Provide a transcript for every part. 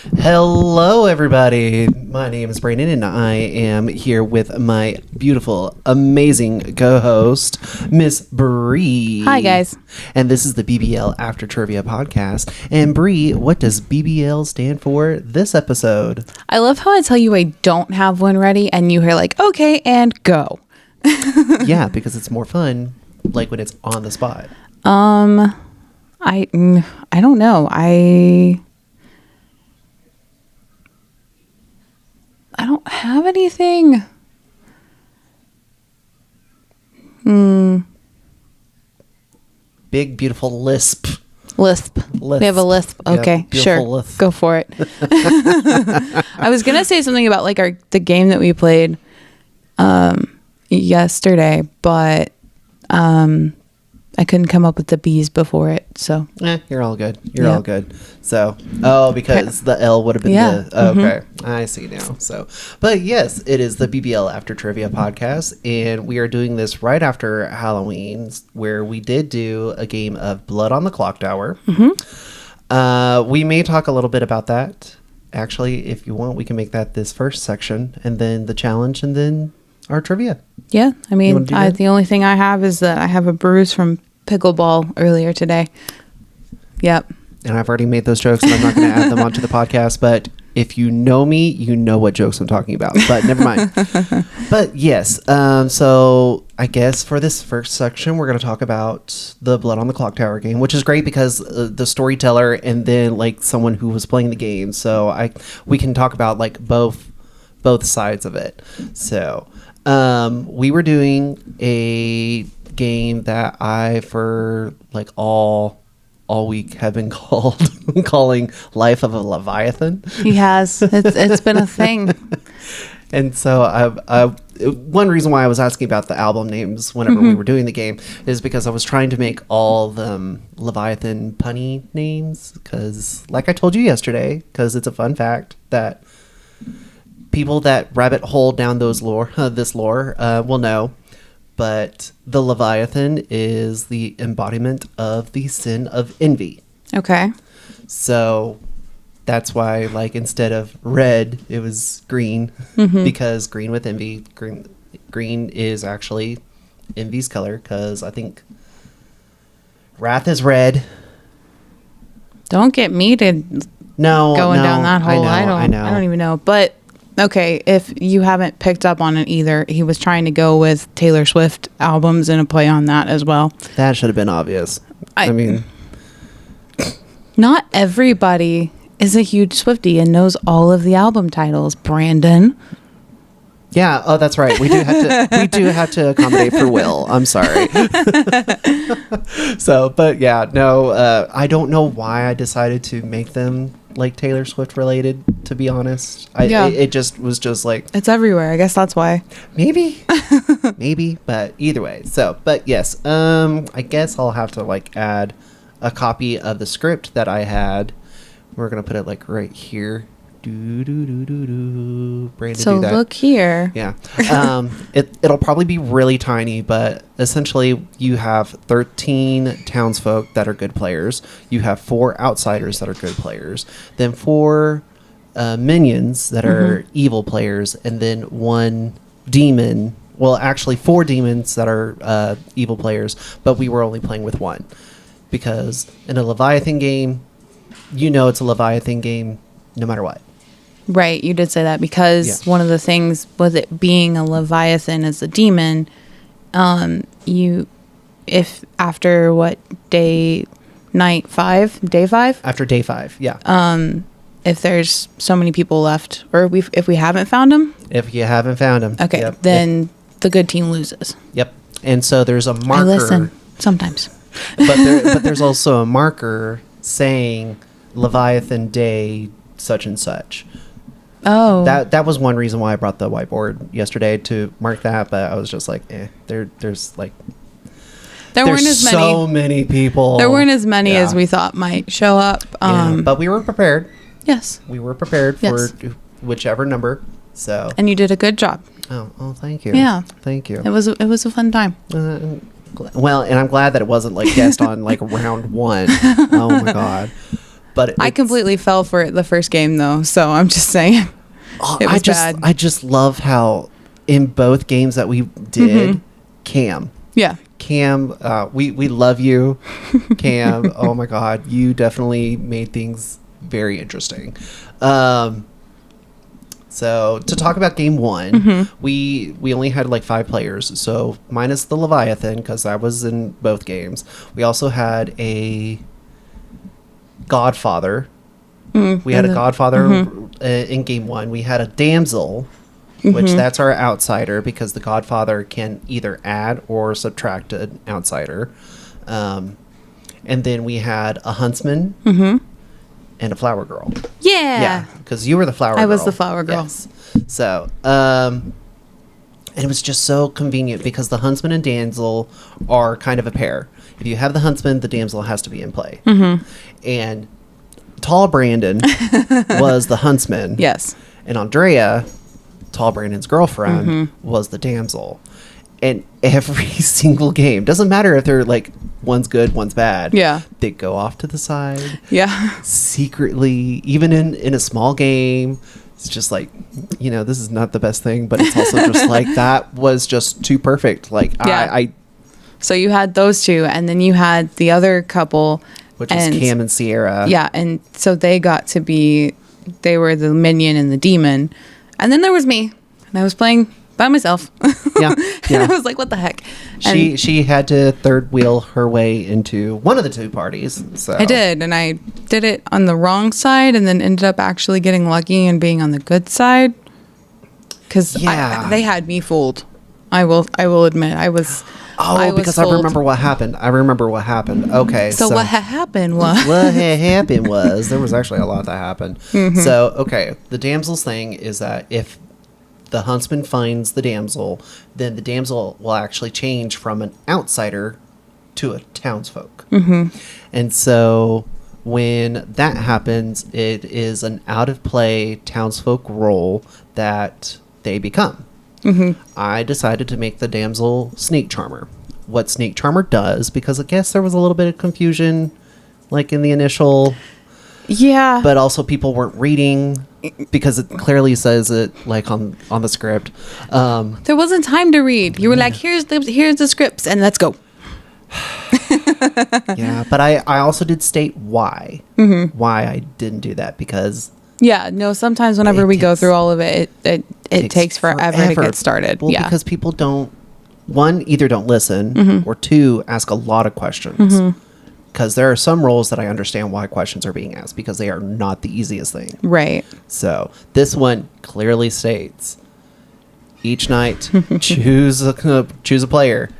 Hello, everybody. My name is Brandon, and I am here with my beautiful, amazing co-host, Miss Bri. Hi, guys. And this is the BBL After Trivia podcast. And Bri, what does BBL stand for this episode? I love how I tell you I don't have one ready, and you hear like, okay, and go. Yeah, because it's more fun, like when it's on the spot. I don't know. I don't have anything. Big, beautiful lisp. Lisp. We have a lisp. Okay, Yeah, sure. lisp. Go for it. I was going to say something about like the game that we played yesterday, but I couldn't come up with the B's before it. So You're all good. You're all good. So, because the L would have been okay. I see now. So, but yes, it is the BBL After Trivia podcast, and we are doing this right after Halloween, where we did do a game of Blood on the Clocktower. We may talk a little bit about that. Actually, if you want, we can make that this first section, and then the challenge, and then our trivia. yeah, I mean, that? the only thing I have is that I have a bruise from pickleball earlier today. Yep. And I've already made those jokes, and I'm not going to add them onto the podcast, but if you know me, you know what jokes I'm talking about, but never mind. But yes, so I guess for this first section, we're going to talk about the Blood on the Clocktower game, which is great because the storyteller and then like someone who was playing the game. So we can talk about like both sides of it. So we were doing a game that I, for like all week, have been calling Life of a Leviathan. He has. It's been a thing. And so I one reason why I was asking about the album names whenever we were doing the game is because I was trying to make all the Leviathan punny names, because like I told you yesterday, because it's a fun fact that people that rabbit hole down this lore will know. But the Leviathan is the embodiment of the sin of envy. Okay. So that's why, like, instead of red, it was green, because green with envy. Green is actually envy's color, because I think wrath is red. Don't get me to going down that hole. I don't even know. But okay, if you haven't picked up on it either, he was trying to go with Taylor Swift albums and a play on that as well. That should have been obvious. I mean, not everybody is a huge Swiftie and knows all of the album titles. Brandon. Yeah. Oh, that's right. We do have to accommodate for Will. I'm sorry. So, but yeah, no, I don't know why I decided to make them like Taylor Swift related, to be honest. It just was like, it's everywhere. I guess that's why. Maybe, but either way. So, but yes, I guess I'll have to like add a copy of the script that I had. We're going to put it like right here. Brandon, so do that. Look here. Yeah. It'll probably be really tiny, but essentially you have 13 townsfolk that are good players. You have 4 outsiders that are good players. Then 4 minions that are evil players. And then 1 demon. Well, actually 4 demons that are evil players. But we were only playing with 1. Because in a Leviathan game, it's a Leviathan game no matter what. Right, you did say that because one of the things with it being a Leviathan as a demon, if after day 5? After day 5, yeah. If there's so many people left, or if we haven't found them? If you haven't found them. Okay, then the good team loses. Yep. And so there's a marker. I listen, sometimes. but there's also a marker saying Leviathan Day such and such. Oh, that was one reason why I brought the whiteboard yesterday, to mark that. But I was just like, there's so many people. There weren't as many as we thought might show up. But we were prepared. Yes, we were prepared for whichever number. So, and you did a good job. Oh, thank you. Yeah, thank you. It was a fun time. Well, and I'm glad that it wasn't like guessed on like round 1. Oh my god. But I completely fell for it the first game though, so I'm just saying. It was bad. I just love how in both games that we did, Cam. Yeah. Cam, we love you, Cam. Oh my God, you definitely made things very interesting. So to talk about game one, we only had like 5 players. So minus the Leviathan, because that was in both games. We also had a Godfather. We had a Godfather in game one. We had a Damsel, which that's our outsider, because the Godfather can either add or subtract an outsider. And then we had a Huntsman and a Flower Girl. Yeah, because you were the Flower Girl. I was the Flower Girl. Yes. So, and it was just so convenient because the Huntsman and Damsel are kind of a pair. If you have the Huntsman, the Damsel has to be in play. And Tall Brandon was the Huntsman. Yes. And Andrea, Tall Brandon's girlfriend, was the Damsel. And every single game, doesn't matter if they're like one's good, one's bad. Yeah. They go off to the side. Yeah. Secretly, even in a small game, it's just like, this is not the best thing, but it's also just like, that was just too perfect. Like, yeah. So you had those two, and then you had the other couple. Which is Cam and Sierra. Yeah, and so they got to be, they were the minion and the demon. And then there was me, and I was playing by myself. Yeah. And I was like, what the heck? She had to third wheel her way into one of the two parties. So I did, and I did it on the wrong side, and then ended up actually getting lucky and being on the good side. Because they had me fooled. I will admit, I was. Because fooled. I remember what happened. Okay. So what happened was... What happened was... There was actually a lot that happened. So, okay. The damsel's thing is that if the huntsman finds the damsel, then the damsel will actually change from an outsider to a townsfolk. And so when that happens, it is an out-of-play townsfolk role that they become. I decided to make the damsel Snake Charmer. What Snake Charmer does, because I guess there was a little bit of confusion, like in the initial... Yeah. But also people weren't reading, because it clearly says it, like, on the script. There wasn't time to read. You were like, here's the scripts, and let's go. Yeah, but I also did state why. Why I didn't do that, because... Yeah, no, sometimes whenever we go through all of it, it takes forever to get started. Well, because people don't, one, either don't listen, or two, ask a lot of questions. Because there are some roles that I understand why questions are being asked, because they are not the easiest thing. Right. So this one clearly states, each night, choose a player.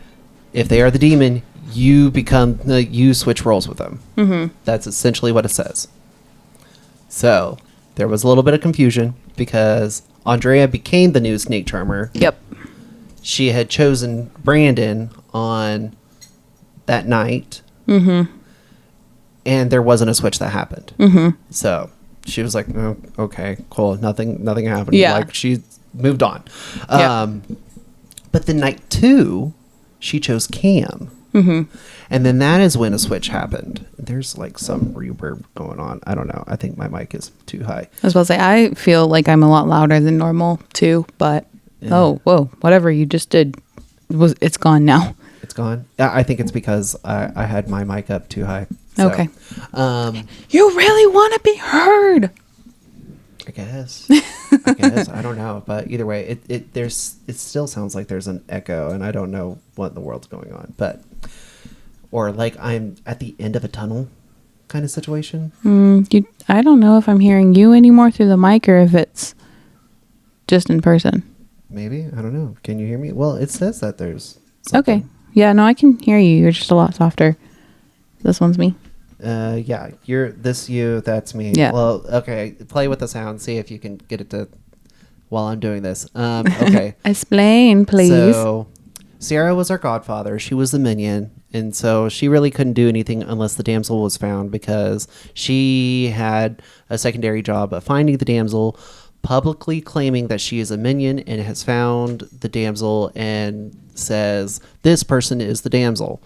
If they are the demon, you switch roles with them. That's essentially what it says. So... There was a little bit of confusion because Andrea became the new Snake Charmer. Yep. She had chosen Brandon on that night. And there wasn't a switch that happened. So she was like, oh, okay, cool. Nothing happened. Yeah. Like, she moved on. But then night 2, she chose Cam. And then that is when a switch happened. There's like some reverb going on. I don't know. I think my mic is too high. I was about to say, I feel like I'm a lot louder than normal too, but whoa, whatever you just did, it's gone now. It's gone? I think it's because I had my mic up too high. So, okay. You really want to be heard. I guess. I don't know. But either way, it still sounds like there's an echo, and I don't know what in the world's going on. But... Or like I'm at the end of a tunnel kind of situation. I don't know if I'm hearing you anymore through the mic or if it's just in person. Maybe. I don't know. Can you hear me? Well, it says that there's something. Okay. Yeah, no, I can hear you. You're just a lot softer. This one's me. Yeah. That's me. Yeah. Well, okay. Play with the sound. See if you can get it to... While I'm doing this. Okay. Explain, please. So, Sierra was our godfather. She was the minion. And so she really couldn't do anything unless the damsel was found, because she had a secondary job of finding the damsel, publicly claiming that she is a minion and has found the damsel and says, this person is the damsel.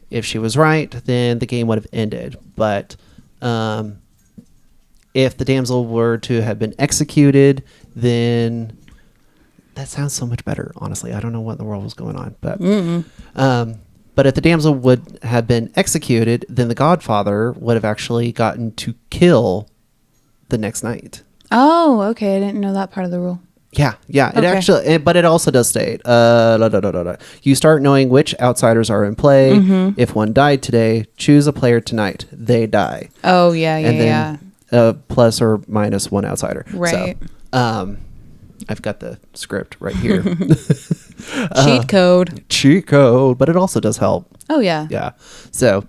If she was right, then the game would have ended. But if the damsel were to have been executed, then that sounds so much better. Honestly, I don't know what in the world was going on, but but if the damsel would have been executed, then the godfather would have actually gotten to kill the next night. Oh, okay. I didn't know that part of the rule. Yeah. It actually, but it also does state, you start knowing which outsiders are in play. If one died today, choose a player tonight. They die. Oh, yeah. Plus or minus one outsider. Right. So, I've got the script right here. Cheat code, but it also does help. Oh, yeah. Yeah. So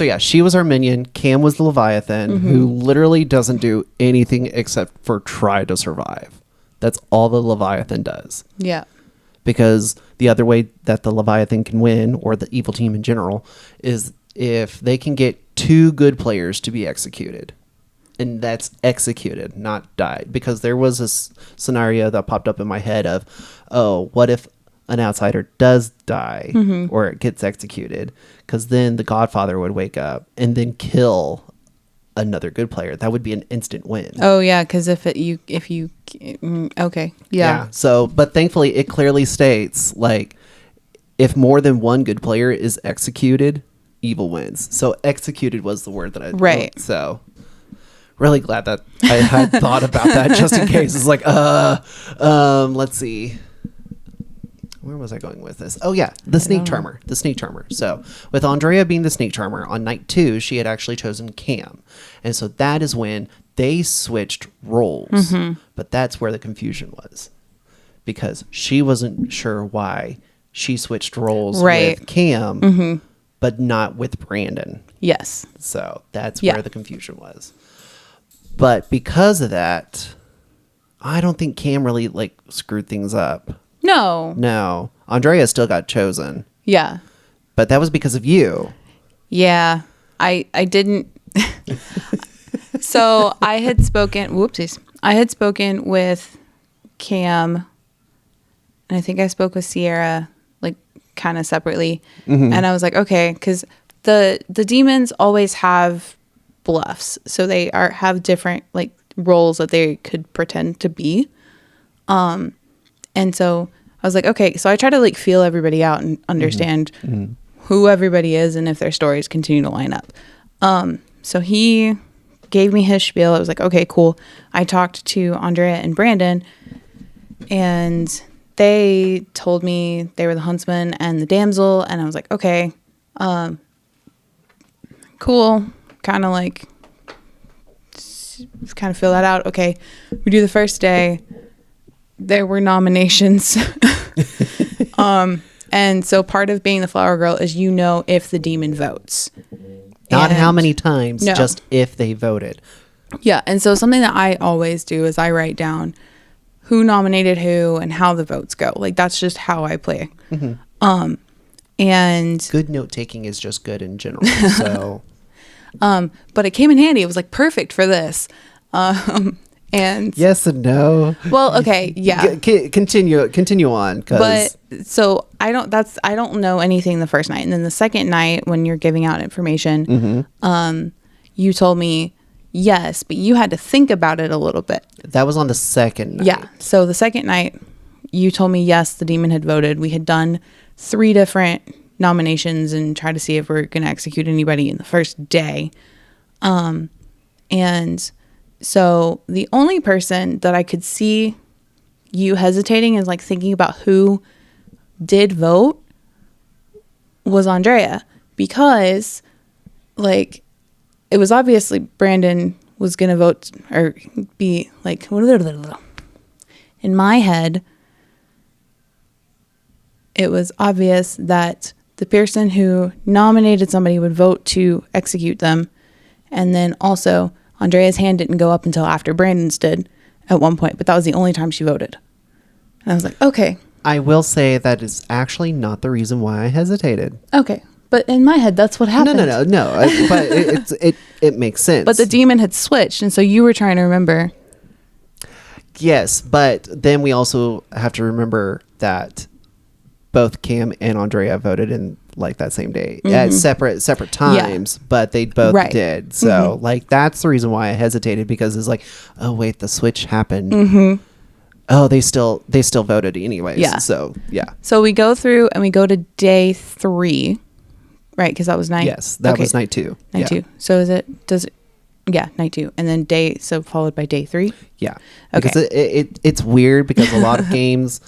yeah, she was our minion. Cam was the Leviathan, who literally doesn't do anything except for try to survive. That's all the Leviathan does. Yeah. Because the other way that the Leviathan can win, or the evil team in general, is if they can get 2 good players to be executed. And that's executed, not died. Because there was this scenario that popped up in my head of, oh, what if an outsider does die or it gets executed? Because then the godfather would wake up and then kill another good player. That would be an instant win. Oh, yeah, because okay. Yeah. So, but thankfully it clearly states, like, if more than one good player is executed, evil wins. So executed was the word that I... Right. So... really glad that I had thought about that just in case. It's like, let's see. Where was I going with this? Oh, yeah. The sneak charmer. So with Andrea being the sneak charmer, on night 2, she had actually chosen Cam. And so that is when they switched roles. But that's where the confusion was. Because she wasn't sure why she switched roles with Cam, but not with Brandon. Yes. So that's where the confusion was. But because of that, I don't think Cam really, like, screwed things up. No. Andrea still got chosen. Yeah. But that was because of you. Yeah. I didn't. So I had spoken with Cam, and I think I spoke with Sierra, like, kind of separately. And I was like, okay, because the demons always have bluffs, so they have different, like, roles that they could pretend to be, and so I was like, okay, so I try to, like, feel everybody out and understand who everybody is and if their stories continue to line up. So he gave me his spiel. I was like, okay, cool. I talked to Andrea and Brandon, and they told me they were the huntsman and the damsel, and I was like, okay, cool. Kind of fill that out. Okay, we do the first day. There were nominations. And so part of being the flower girl is, if the demon votes. Not how many times, just if they voted. Yeah, and so something that I always do is I write down who nominated who and how the votes go. Like, that's just how I play. And good note taking is just good in general. So but it came in handy. It was, like, perfect for this. And yes and no. Well, okay, yeah. Continue on. But so I don't know anything the first night, and then the second night when you're giving out information, you told me yes, but you had to think about it a little bit. That was on the second night. Yeah. So the second night, you told me yes, the demon had voted. We had done 3 different nominations and tried to see if we're going to execute anybody in the first day. And so the only person that I could see you hesitating and, like, thinking about who did vote was Andrea, because, like, it was obviously Brandon was going to vote or be like, in my head, it was obvious that the person who nominated somebody would vote to execute them. And then also Andrea's hand didn't go up until after Brandon's did at one point, but that was the only time she voted. And I was like, okay. I will say that is actually not the reason why I hesitated. Okay. But in my head, that's what happened. No. But it makes sense. But the demon had switched, and so you were trying to remember. Yes, but then we also have to remember that both Cam and Andrea voted in like that same day at separate times, but they both did. So like that's the reason why I hesitated, because it's like, oh wait, the switch happened. Oh, they still voted anyways. Yeah. So yeah. So we go through and we go to day 3, right? Because that was night. Yes, that was night 2. Night 2. So night 2, and then followed by day 3. Yeah. Okay. Because it's weird, because a lot of games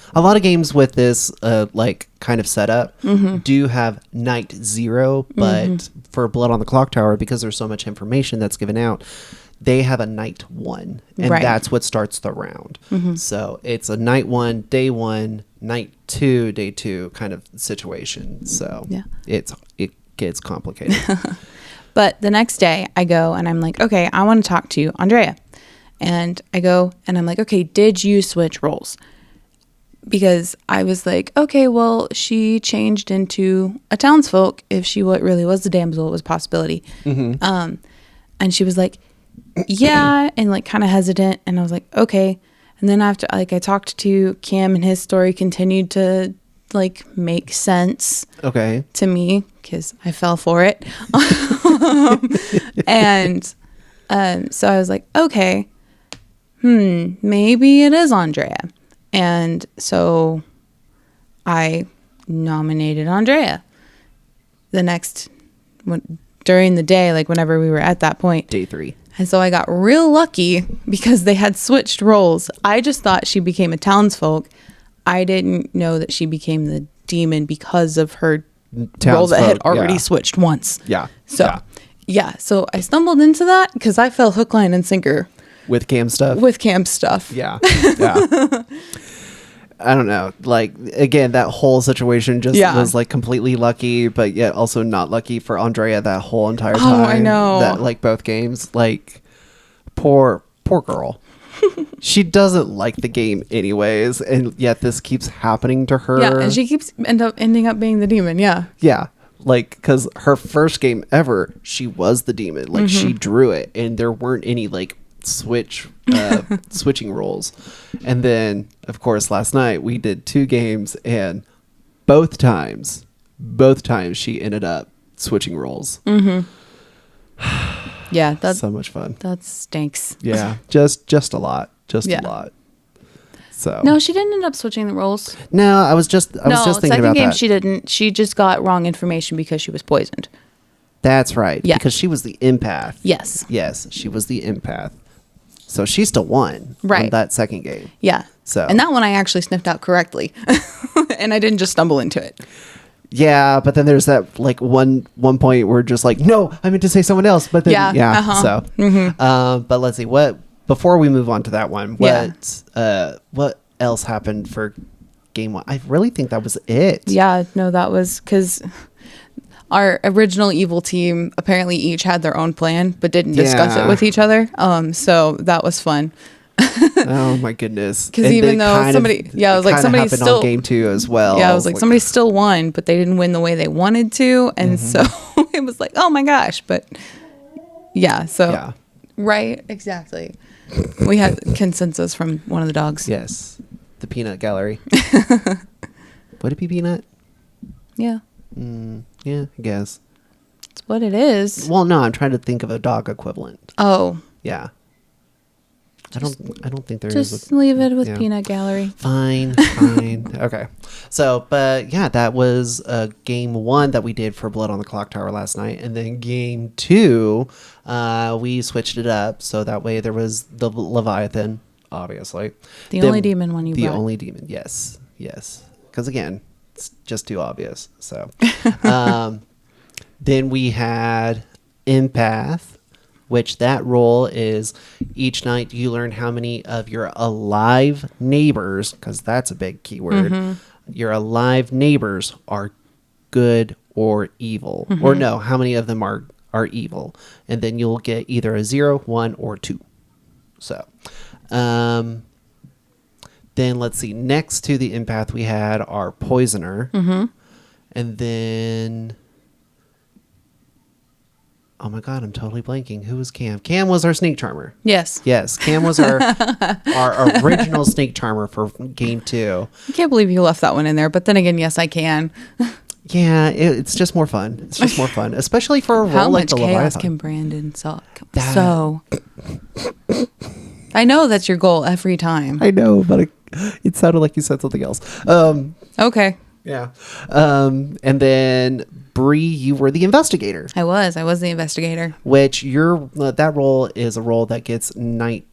with this like kind of setup do have night 0, but for Blood on the Clocktower, because there's so much information that's given out, they have a night 1, and that's what starts the round. So it's a night 1, day 1, night 2, day 2 kind of situation. So it gets complicated. But the next day I go and I'm like, okay, I want to talk to Andrea. And I go and I'm like, okay, did you switch roles? Because I was like, okay, well, she changed into a townsfolk. If she really was the damsel, it was a possibility. And she was like, yeah, and like kind of hesitant. And I was like, okay. And then after like I talked to Cam, and his story continued to like make sense to me, because I fell for it. And so I was like, okay, maybe it is Andrea. And so I nominated Andrea during the day, like whenever we were at that point. Day 3. And so I got real lucky, because they had switched roles. I just thought she became a townsfolk. I didn't know that she became the demon because of her role that had already switched once. Yeah. So, so I stumbled into that because I fell hook, line, and sinker. With Cam stuff? With Cam stuff. Yeah. Yeah. I don't know. Like, again, that whole situation just was like completely lucky, but yet also not lucky for Andrea that whole entire time. Oh, I know. That, like, both games. Like, poor girl. She doesn't like the game anyways, and yet this keeps happening to her. Yeah, and she keeps ending up being the demon. Yeah. Yeah. Like, because her first game ever, she was the demon. Like, she drew it, and there weren't any, like, switching roles. And then, of course, last night we did 2 games, and both times she ended up switching roles. Yeah, that's so much fun. That stinks. Yeah, just a lot, a lot. So no, she didn't end up switching the roles. No, I was just thinking about that. Second game she didn't. She just got wrong information because she was poisoned. That's right. Yeah, because she was the empath. Yes, she was the empath. So she still won in that second game. Yeah. So and that one I actually sniffed out correctly, and I didn't just stumble into it. Yeah, but then there's that like one point where just like, no, I meant to say someone else. But then so but let's see, before we move on to that one, what else happened for game 1? I really think that was it. Yeah, no, that was because our original evil team apparently each had their own plan but didn't discuss it with each other. So that was fun. Oh my goodness! Because even though somebody, I was like, somebody still on game 2 as well. Yeah, I was like, somebody still won, but they didn't win the way they wanted to, and so it was like, oh my gosh! But right, exactly. We had consensus from one of the dogs. Yes, the peanut gallery. Would it be peanut? Yeah. Yeah, I guess. It's what it is. Well, no, I'm trying to think of a dog equivalent. Oh. Yeah. I don't think there is. Just leave it with peanut gallery. Fine. Okay. So, but yeah, that was game 1 that we did for Blood on the Clocktower last night, and then game 2, we switched it up so that way there was the Leviathan, obviously. The only demon one you brought. The only demon, yes. Because again, it's just too obvious. So, then we had Empath, which that role is each night you learn how many of your alive neighbors, because that's a big keyword, your alive neighbors are good or evil. Or no, how many of them are evil. And then you'll get either a 0, 1, or 2. So, then let's see. Next to the empath, we had our poisoner. And then... Oh my God, I'm totally blanking. Who was Cam? Cam was our snake charmer. Yes. Cam was our original snake charmer for game 2. I can't believe you left that one in there, but then again, yes, I can. Yeah, it's just more fun. It's just more fun, especially for a role How like much the chaos Leviathan. can Brandon suck? So, I know that's your goal every time. I know, but it sounded like you said something else. Okay. Yeah. And then Bri, you were the investigator. I was the investigator. Which that role is a role that gets night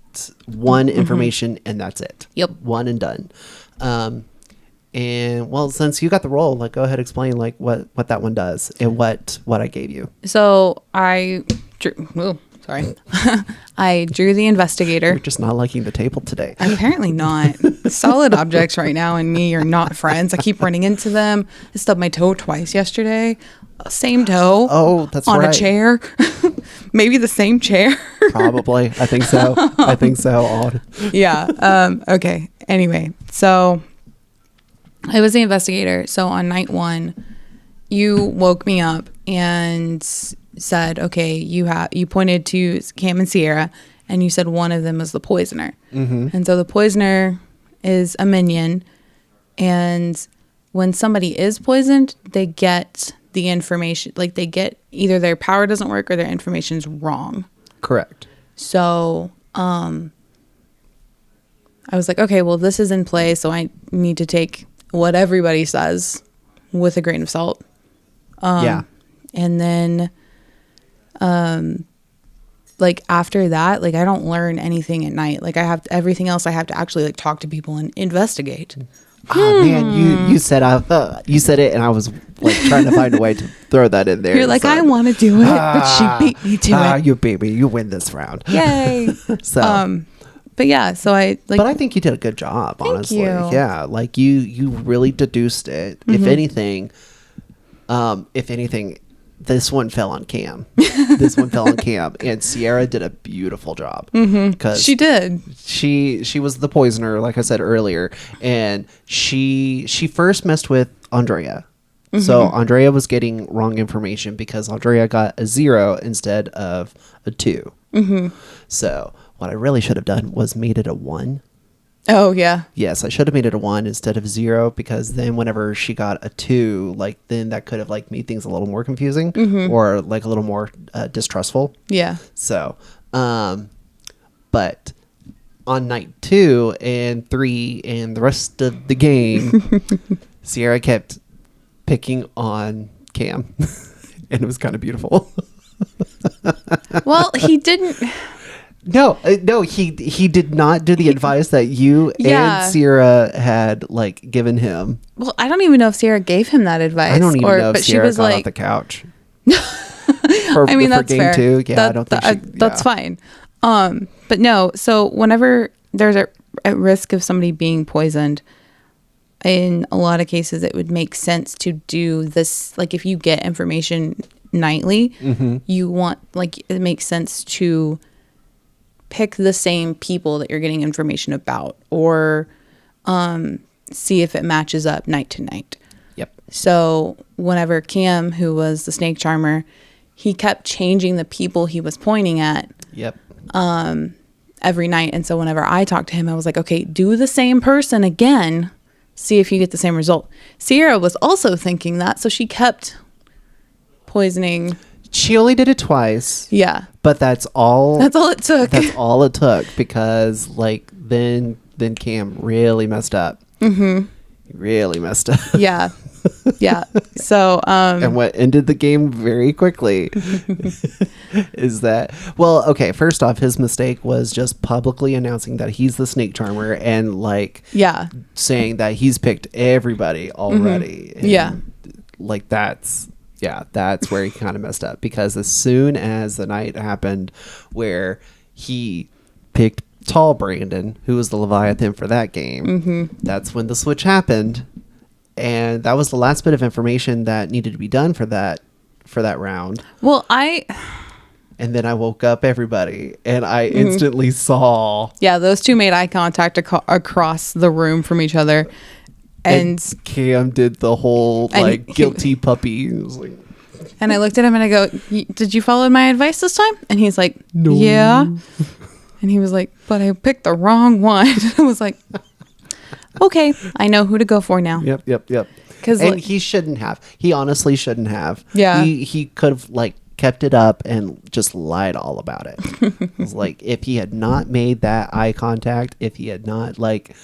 one information and that's it. Yep. One and done. And well, since you got the role, like, go ahead, explain like what that one does and what I gave you. So I drew the investigator. You're just not liking the table today. Apparently not. Solid objects right now and me are not friends. I keep running into them. I stubbed my toe twice yesterday. Same toe. Oh, that's on right. a chair. Maybe the same chair. Probably. I think so. Odd. Yeah. Okay. Anyway, so I was the investigator. So on night 1, you woke me up and said, okay, you pointed to Cam and Sierra and you said one of them was the poisoner. Mm-hmm. And so the poisoner is a minion, and when somebody is poisoned, they get the information, like they get either their power doesn't work or their information's wrong. Correct. So I was like, okay, well, this is in play, so I need to take what everybody says with a grain of salt. Yeah. And then like after that, like I don't learn anything at night. Like I have everything else I have to actually like talk to people and investigate. Oh man, you said it, and I was like trying to find a way to throw that in there. You're like, I want to do it, but she beat me to it. You beat me. You win this round. Yay! So, but yeah, so I like. But I think you did a good job, honestly. You. Yeah, like you really deduced it. Mm-hmm. If anything, this one fell on Cam. And Sierra did a beautiful job because she did. She was the poisoner, like I said earlier, and she first messed with Andrea. Mm-hmm. So Andrea was getting wrong information because Andrea got a 0 instead of a 2. Mm-hmm. So what I really should have done was made it a 1. Oh, yeah. Yes, I should have made it a 1 instead of 0, because then whenever she got a 2, like then that could have like made things a little more confusing or like a little more distrustful. Yeah. So, but on night 2 and 3 and the rest of the game, Sierra kept picking on Cam, and it was kind of beautiful. Well, he didn't. No, he did not do the advice that you and Sierra had like given him. Well, I don't even know if Sierra gave him that advice. I don't even know if Sierra got off the couch. For that's game fair. 2, yeah, I don't think that's fine. But no, so whenever there's a risk of somebody being poisoned, in a lot of cases, it would make sense to do this. Like if you get information nightly, you want, like, it makes sense to pick the same people that you're getting information about, or see if it matches up night to night. Yep. So whenever Cam, who was the snake charmer, he kept changing the people he was pointing at. Yep. Every night. And so whenever I talked to him, I was like, okay, do the same person again, see if you get the same result. Sierra was also thinking that, so she kept poisoning. She only did it twice. Yeah. But that's all it took. That's all it took, because like then Cam really messed up. Mm-hmm. He really messed up. Yeah. Yeah. So and what ended the game very quickly is that, well, okay, first off, his mistake was just publicly announcing that he's the snake charmer and like saying that he's picked everybody already. Mm-hmm. Yeah. Like that's where he kind of messed up, because as soon as the night happened where he picked tall Brandon, who was the Leviathan for that game, that's when the switch happened, and that was the last bit of information that needed to be done for that round. Well, and then I woke up everybody, and I instantly saw. Yeah, those two made eye contact across the room from each other. And Cam did the whole like guilty puppy. It was like, and I looked at him and I go, "Did you follow my advice this time?" And he's like, "No." Yeah. And he was like, "But I picked the wrong one." I was like, "Okay, I know who to go for now." Yep. And he shouldn't have. He honestly shouldn't have. Yeah. He could have like kept it up and just lied all about it. It was like, if he had not made that eye contact, if he had not like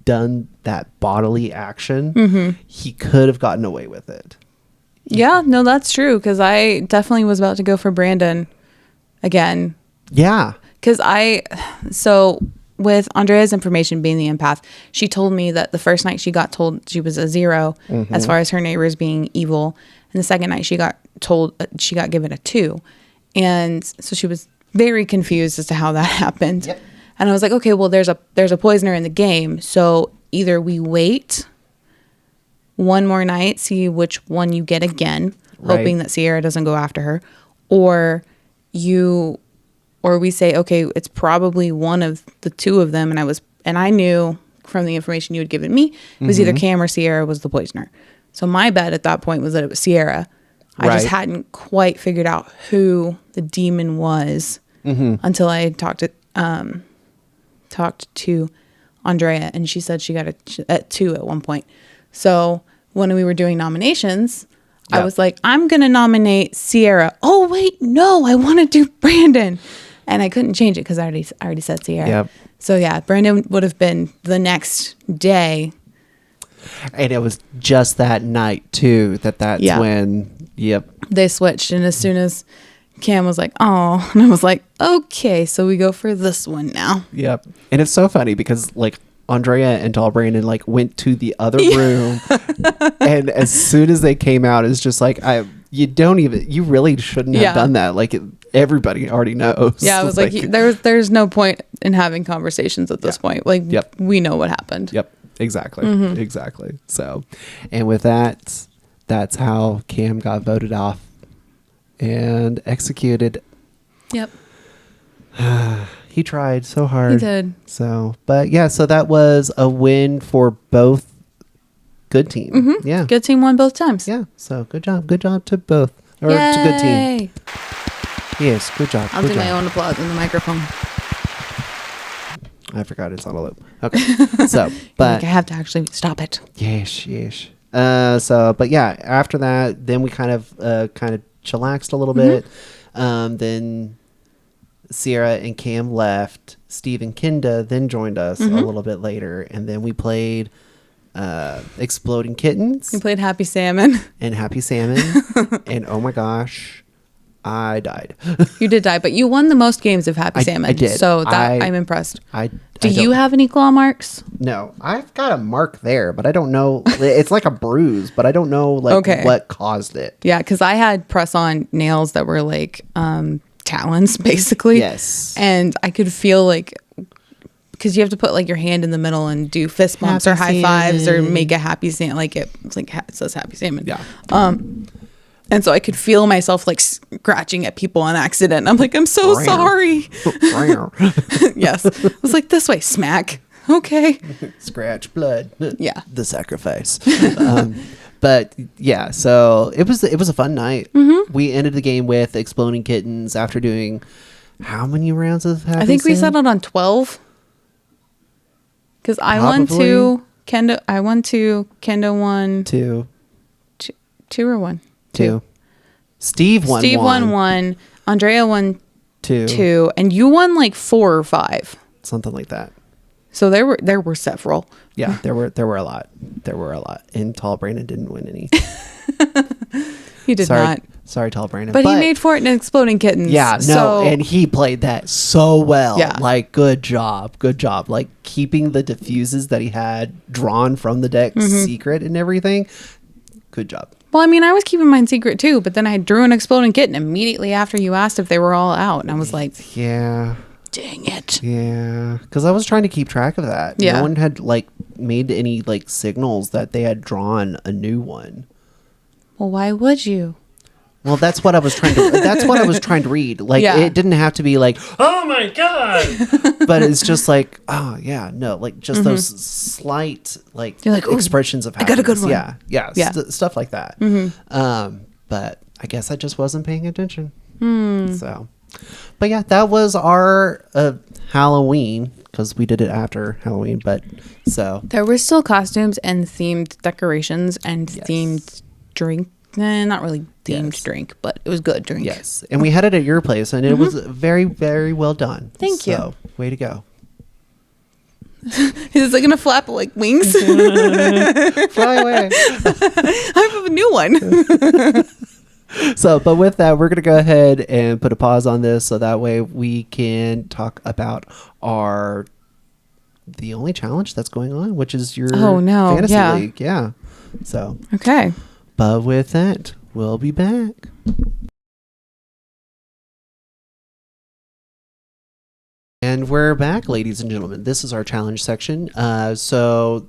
done that bodily action, he could have gotten away with it. Yeah, no, that's true. Because I definitely was about to go for Brandon again. Yeah. Because so with Andrea's information being the empath, she told me that the first night she got told she was a 0 as far as her neighbors being evil. And the second night she got told she got given a 2. And so she was very confused as to how that happened. Yep. And I was like, okay, well, there's a poisoner in the game. So either we wait one more night, see which one you get again, hoping that Sierra doesn't go after her, or we say, okay, it's probably one of the two of them. And I knew from the information you had given me, it was either Cam or Sierra was the poisoner. So my bet at that point was that it was Sierra. I just hadn't quite figured out who the demon was until I talked to Andrea, and she said she got a 2 at one point. So when we were doing nominations, I was like, I'm going to nominate Sierra. Oh, wait, no, I want to do Brandon. And I couldn't change it because I already said Sierra. Yep. So yeah, Brandon would have been the next day. And it was just that night too, that's when, they switched. And as soon as Cam was like, oh, and I was like, okay, so we go for this one now. Yep. And it's so funny because like Andrea and Tall Brandon like went to the other room and as soon as they came out, it's just like, you really shouldn't have done that. Like everybody already knows. Yeah. I was like there's no point in having conversations at this point. Like we know what happened. Yep. Exactly. Exactly. So, and with that, that's how Cam got voted off and executed. Yep. He tried so hard. He did. So, but yeah, so that was a win for both good team. Yeah. Good team won both times. Yeah. So good job. Good job to both. Or Yay. to good team. Yes. Good job. I'll do my own applause in the microphone. I forgot it's on a loop. Okay. So, but I have to actually stop it. Yes. So, but yeah, after that, then we kind of chillaxed a little bit. Then Sierra and Cam left. Steve and Kinda then joined us a little bit later, and then we played Exploding Kittens. We played Happy Salmon. And oh my gosh, I died. You did die, but you won the most games of Happy Salmon. I did. So I'm impressed. Do you don't have any claw marks? No, I've got a mark there, but I don't know. It's like a bruise, but I don't know what caused it. Yeah, because I had press-on nails that were like talons, basically. Yes. And I could feel like, because you have to put like your hand in the middle and do fist bumps or high fives or make a happy salmon. Like it says Happy Salmon. Yeah. And so I could feel myself like scratching at people on accident. I'm like, I'm so sorry. Yes. I was like, this way, smack. Okay. Scratch, blood. Yeah. The sacrifice. But yeah, so it was a fun night. We ended the game with Exploding Kittens after doing how many rounds of Happy I think we Salmon? settled on 12. Because I won 2. Kendo won 2. 2 or 1? 2. Steve won 1. Andrea won 2. 2. And you won like 4 or 5. Something like that. So there were several. Yeah, there were a lot. And Tall Brandon didn't win any. He did not. Sorry, Tall Brandon. But he made for it in Exploding Kittens. Yeah, and he played that so well. Yeah. Like, good job. Like, keeping the diffuses that he had drawn from the deck secret and everything. Good job. Well, I mean, I was keeping mine secret too, but then I drew an Exploding Kitten immediately after you asked if they were all out. And I was like, yeah. Dang it. Yeah. Because I was trying to keep track of that. Yeah. No one had, like, made any, like, signals that they had drawn a new one. Well, why would you? Well, that's what I was trying to read. Like, it didn't have to be like, oh my God. But it's just like, oh yeah, no, like just those slight like expressions of happiness. I got a good one. Yeah. Stuff like that. But I guess I just wasn't paying attention. So, But yeah, that was our Halloween, because we did it after Halloween. But so there were still costumes and themed decorations and themed drink. Not really themed drink, but it was good drink. Yes, and we had it at your place, and it was very, very well done. Thank you. Way to go. Is it gonna flap like wings? Fly away. I have a new one. So, but with that, we're going to go ahead and put a pause on this so that way we can talk about the only challenge that's going on, which is your fantasy league. Yeah. So, okay. But with that, we'll be back. And we're back, ladies and gentlemen. This is our challenge section. So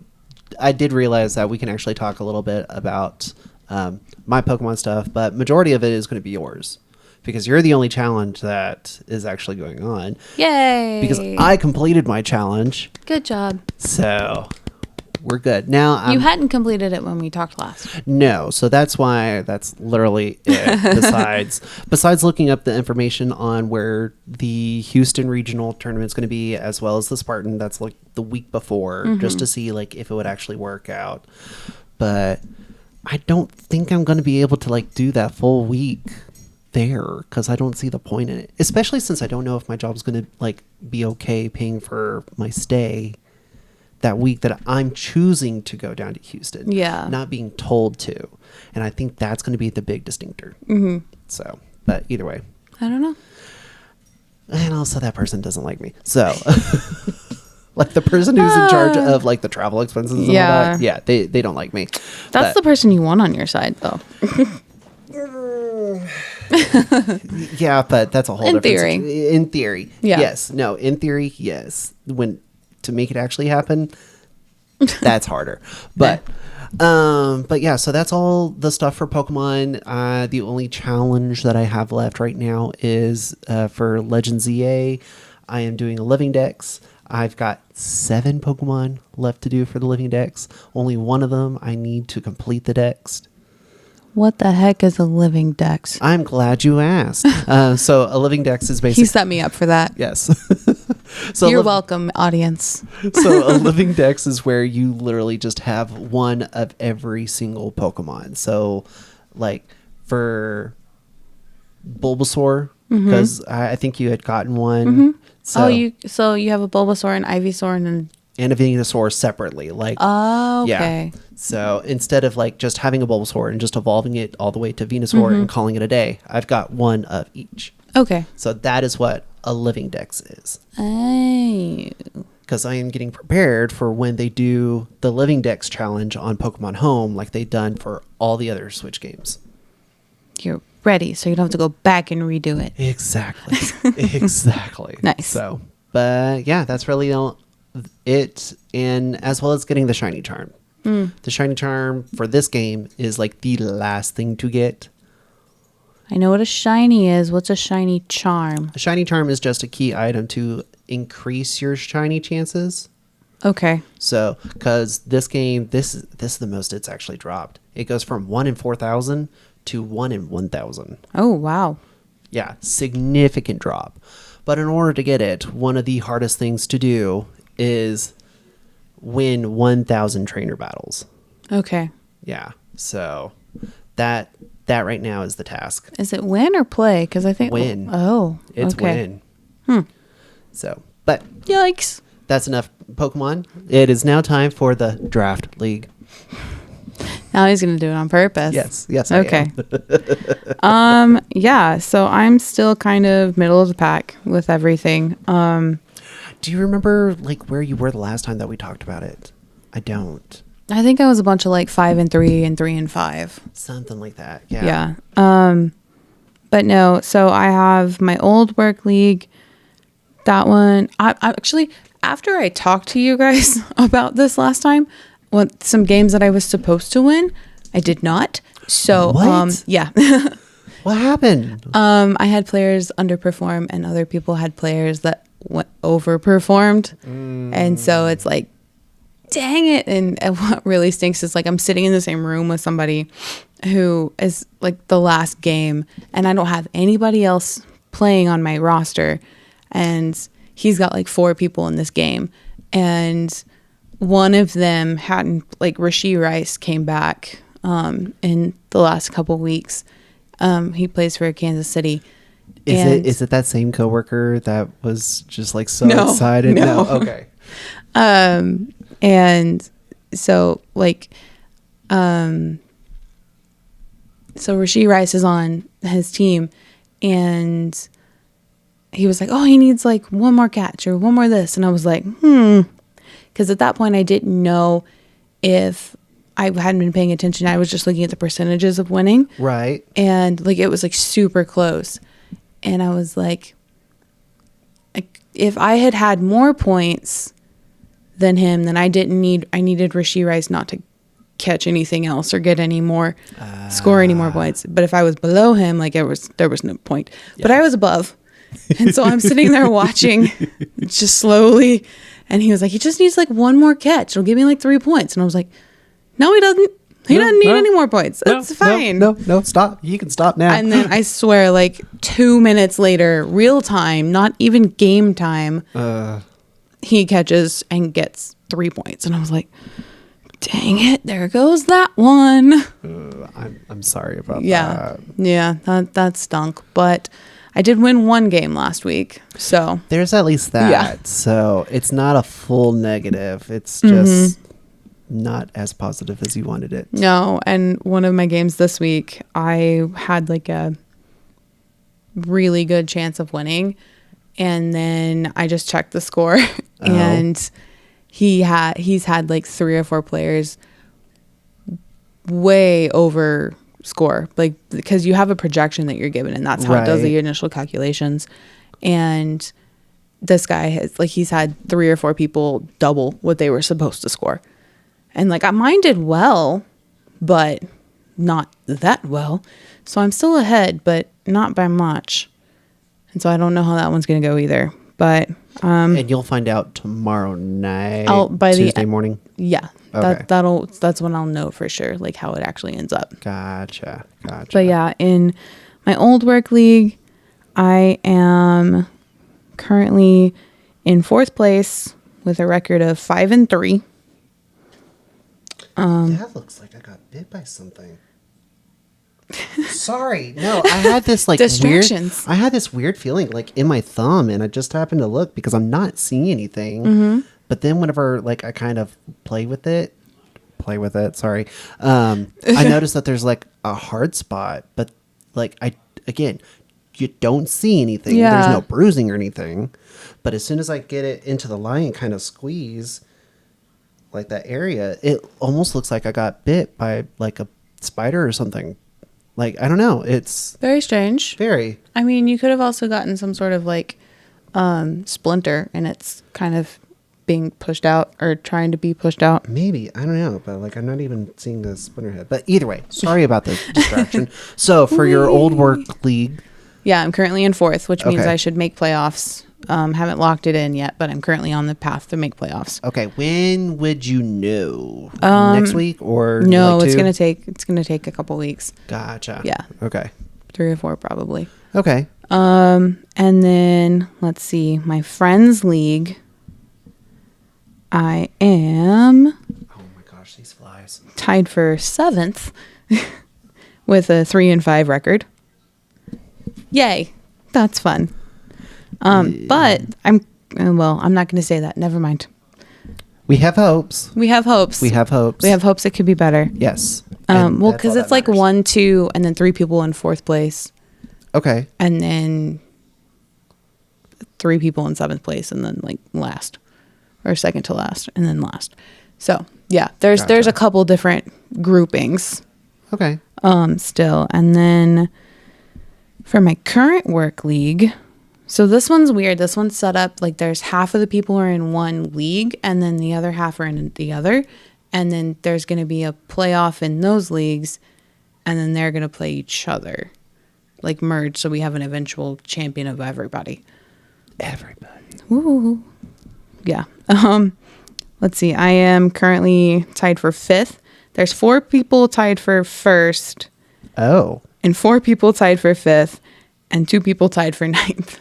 I did realize that we can actually talk a little bit about my Pokemon stuff, but majority of it is going to be yours because you're the only challenge that is actually going on. Yay! Because I completed my challenge. Good job. So we're good. Now you hadn't completed it when we talked last. No, so that's why that's literally it. Besides looking up the information on where the Houston regional tournament's going to be, as well as the Spartan, that's like the week before, just to see like if it would actually work out. But I don't think I'm going to be able to like do that full week there because I don't see the point in it, especially since I don't know if my job's going to like be okay paying for my stay that week that I'm choosing to go down to Houston. Yeah. Not being told to. And I think that's going to be the big distinctor. So, but either way. I don't know. And also that person doesn't like me. So, like the person who's in charge of like the travel expenses and all that. Yeah, they don't like me. That's the person you want on your side though. Yeah, but that's a whole different situation. In theory. Yeah. Yes. No, in theory, yes. To make it actually happen, that's harder. But yeah, so that's all the stuff for Pokemon. The only challenge that I have left right now is for Legends EA. I am doing a living dex. I've got 7 Pokemon left to do for the living dex. Only one of them I need to complete the dex. What the heck is a living dex? I'm glad you asked. So a living dex is basically... He set me up for that. Yes. So you're welcome, audience. So a living dex is where you literally just have one of every single Pokemon. So like for Bulbasaur, because I think you had gotten one. So, so you have a Bulbasaur, an Ivysaur, and a Venusaur separately. Like, okay. Yeah. So instead of like just having a Bulbasaur and just evolving it all the way to Venusaur and calling it a day, I've got one of each. Okay. So that is what a living dex is. Oh. Because I am getting prepared for when they do the living dex challenge on Pokemon Home like they've done for all the other Switch games. You're ready, so you don't have to go back and redo it. Exactly. Exactly. Nice. So, but yeah, that's really it. And as well as getting the shiny charm. The shiny charm for this game is like the last thing to get. I know what a shiny is. What's a shiny charm? A shiny charm is just a key item to increase your shiny chances. Okay. So, because this game, this is the most it's actually dropped. It goes from 1 in 4,000 to 1 in 1,000. Oh, wow. Yeah, significant drop. But in order to get it, one of the hardest things to do is win 1,000 trainer battles. Okay. Yeah. So that right now is the task. Is it win or play? Because I think win. Oh, it's okay. Win. So, but yikes. That's enough Pokemon. It is now time for the Draft League. Now he's going to do it on purpose. Yes. Okay. Yeah. So I'm still kind of middle of the pack with everything. Do you remember like where you were the last time that we talked about it? I don't. I think I was a bunch of like 5 and 3 and 3 and 5. Something like that. Yeah. Yeah. But no, so I have my old work league. That one, I actually, after I talked to you guys about this last time, some games that I was supposed to win, I did not. So, what? Yeah. What happened? I had players underperform and other people had players that overperformed. And so it's like, dang it. And what really stinks is like I'm sitting in the same room with somebody who is like the last game and I don't have anybody else playing on my roster, and he's got like 4 people in this game, and one of them hadn't, like, Rashee Rice came back in the last couple weeks. He plays for Kansas City. Is it that same coworker that was just like so excited? No. Okay. And so like, so Rashee Rice is on his team, and he was like, oh, he needs like one more catch or one more this. And I was like, because at that point I didn't know if I hadn't been paying attention. I was just looking at the percentages of winning. Right. And like, it was like super close. And I was like, if I had had more points than him, then I needed Rashee Rice not to catch anything else or get any more, score any more points. But if I was below him, like there was no point. Yeah. But I was above. And so I'm sitting there watching just slowly. And he was like, he just needs like one more catch. It'll give me like 3 points. And I was like, no, he doesn't. He doesn't need any more points. That's fine. No, stop. You can stop now. And then I swear, like 2 minutes later, real time, not even game time, he catches and gets 3 points. And I was like, dang it, there goes that one. I'm sorry about that. Yeah, that stunk. But I did win one game last week. So there's at least that. Yeah. So it's not a full negative. It's just not as positive as you wanted it. No, and one of my games this week, I had like a really good chance of winning, and then I just checked the score, and he's had like 3 or 4 players way over score, like because you have a projection that you're given, and that's how it does the initial calculations. And this guy he's had 3 or 4 people double what they were supposed to score. And like mine did well, but not that well. So I'm still ahead, but not by much. And so I don't know how that one's going to go either. But and you'll find out tomorrow night, Tuesday morning. Yeah, okay. That's when I'll know for sure, like how it actually ends up. Gotcha. But yeah, in my old work league, I am currently in 4th place with a record of 5-3. That looks like I got bit by something. Sorry. No, I had this like distractions. I had this weird feeling like in my thumb, and I just happened to look because I'm not seeing anything. But then whenever like I kind of play with it, sorry. I noticed that there's like a hard spot, but like you don't see anything. Yeah. There's no bruising or anything. But as soon as I get it into the line and kind of squeeze like that area, it almost looks like I got bit by like a spider or something. Like, I don't know. It's very strange. Very. I mean, you could have also gotten some sort of like splinter, and it's kind of being pushed out or trying to be pushed out. Maybe. I don't know. But like, I'm not even seeing the splinter head. But either way, sorry about the distraction. So for your old work league. Yeah, I'm currently in 4th, which means I should make playoffs. Haven't locked it in yet, but I'm currently on the path to make playoffs. Okay, when would you know? Next week or no? Like it's gonna take a couple weeks. Gotcha. Yeah. Okay. 3 or 4 probably. Okay. And then let's see, my friends league. I am. Oh my gosh, these flies. Tied for 7th with a 3-5 record. Yay, that's fun. But I'm not going to say that. Never mind. We have hopes. We have hopes it could be better. Yes. Well, because it's like 1, 2, and then 3 people in 4th place. Okay. And then 3 people in 7th place, and then like last, or second to last, and then last. So yeah, there's a couple different groupings. Okay. Still, and then for my current work league. So this one's weird. This one's set up like there's half of the people are in one league, and then the other half are in the other. And then there's going to be a playoff in those leagues, and then they're going to play each other, like merge. So we have an eventual champion of everybody. Ooh. Yeah. Let's see. I am currently tied for 5th. There's 4 people tied for 1st. Oh. And 4 people tied for 5th. and 2 people tied for 9th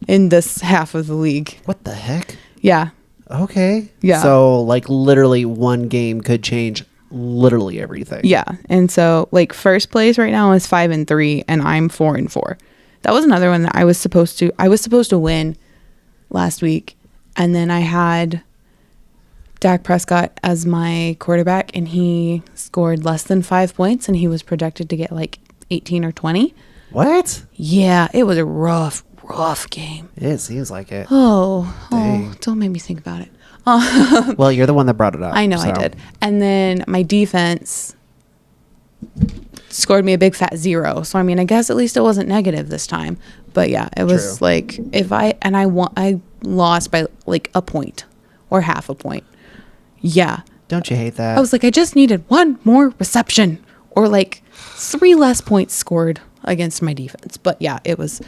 in this half of the league. What the heck? Yeah. Okay. Yeah. So like literally one game could change literally everything. Yeah. And so like first place right now is 5-3 and I'm 4-4. That was another one that I was supposed to win last week. And then I had Dak Prescott as my quarterback and he scored less than 5 points and he was projected to get like 18 or 20. What? Yeah, it was a rough game. It seems like it. Oh, don't make me think about it. Well, you're the one that brought it up. I know, so. I did. And then my defense scored me a big fat 0. So, I mean, I guess at least it wasn't negative this time. But yeah, it was True. Like I lost by like a point or half a point. Yeah. Don't you hate that? I was like, I just needed 1 more reception or like 3 less points scored against my defense. But yeah, it was,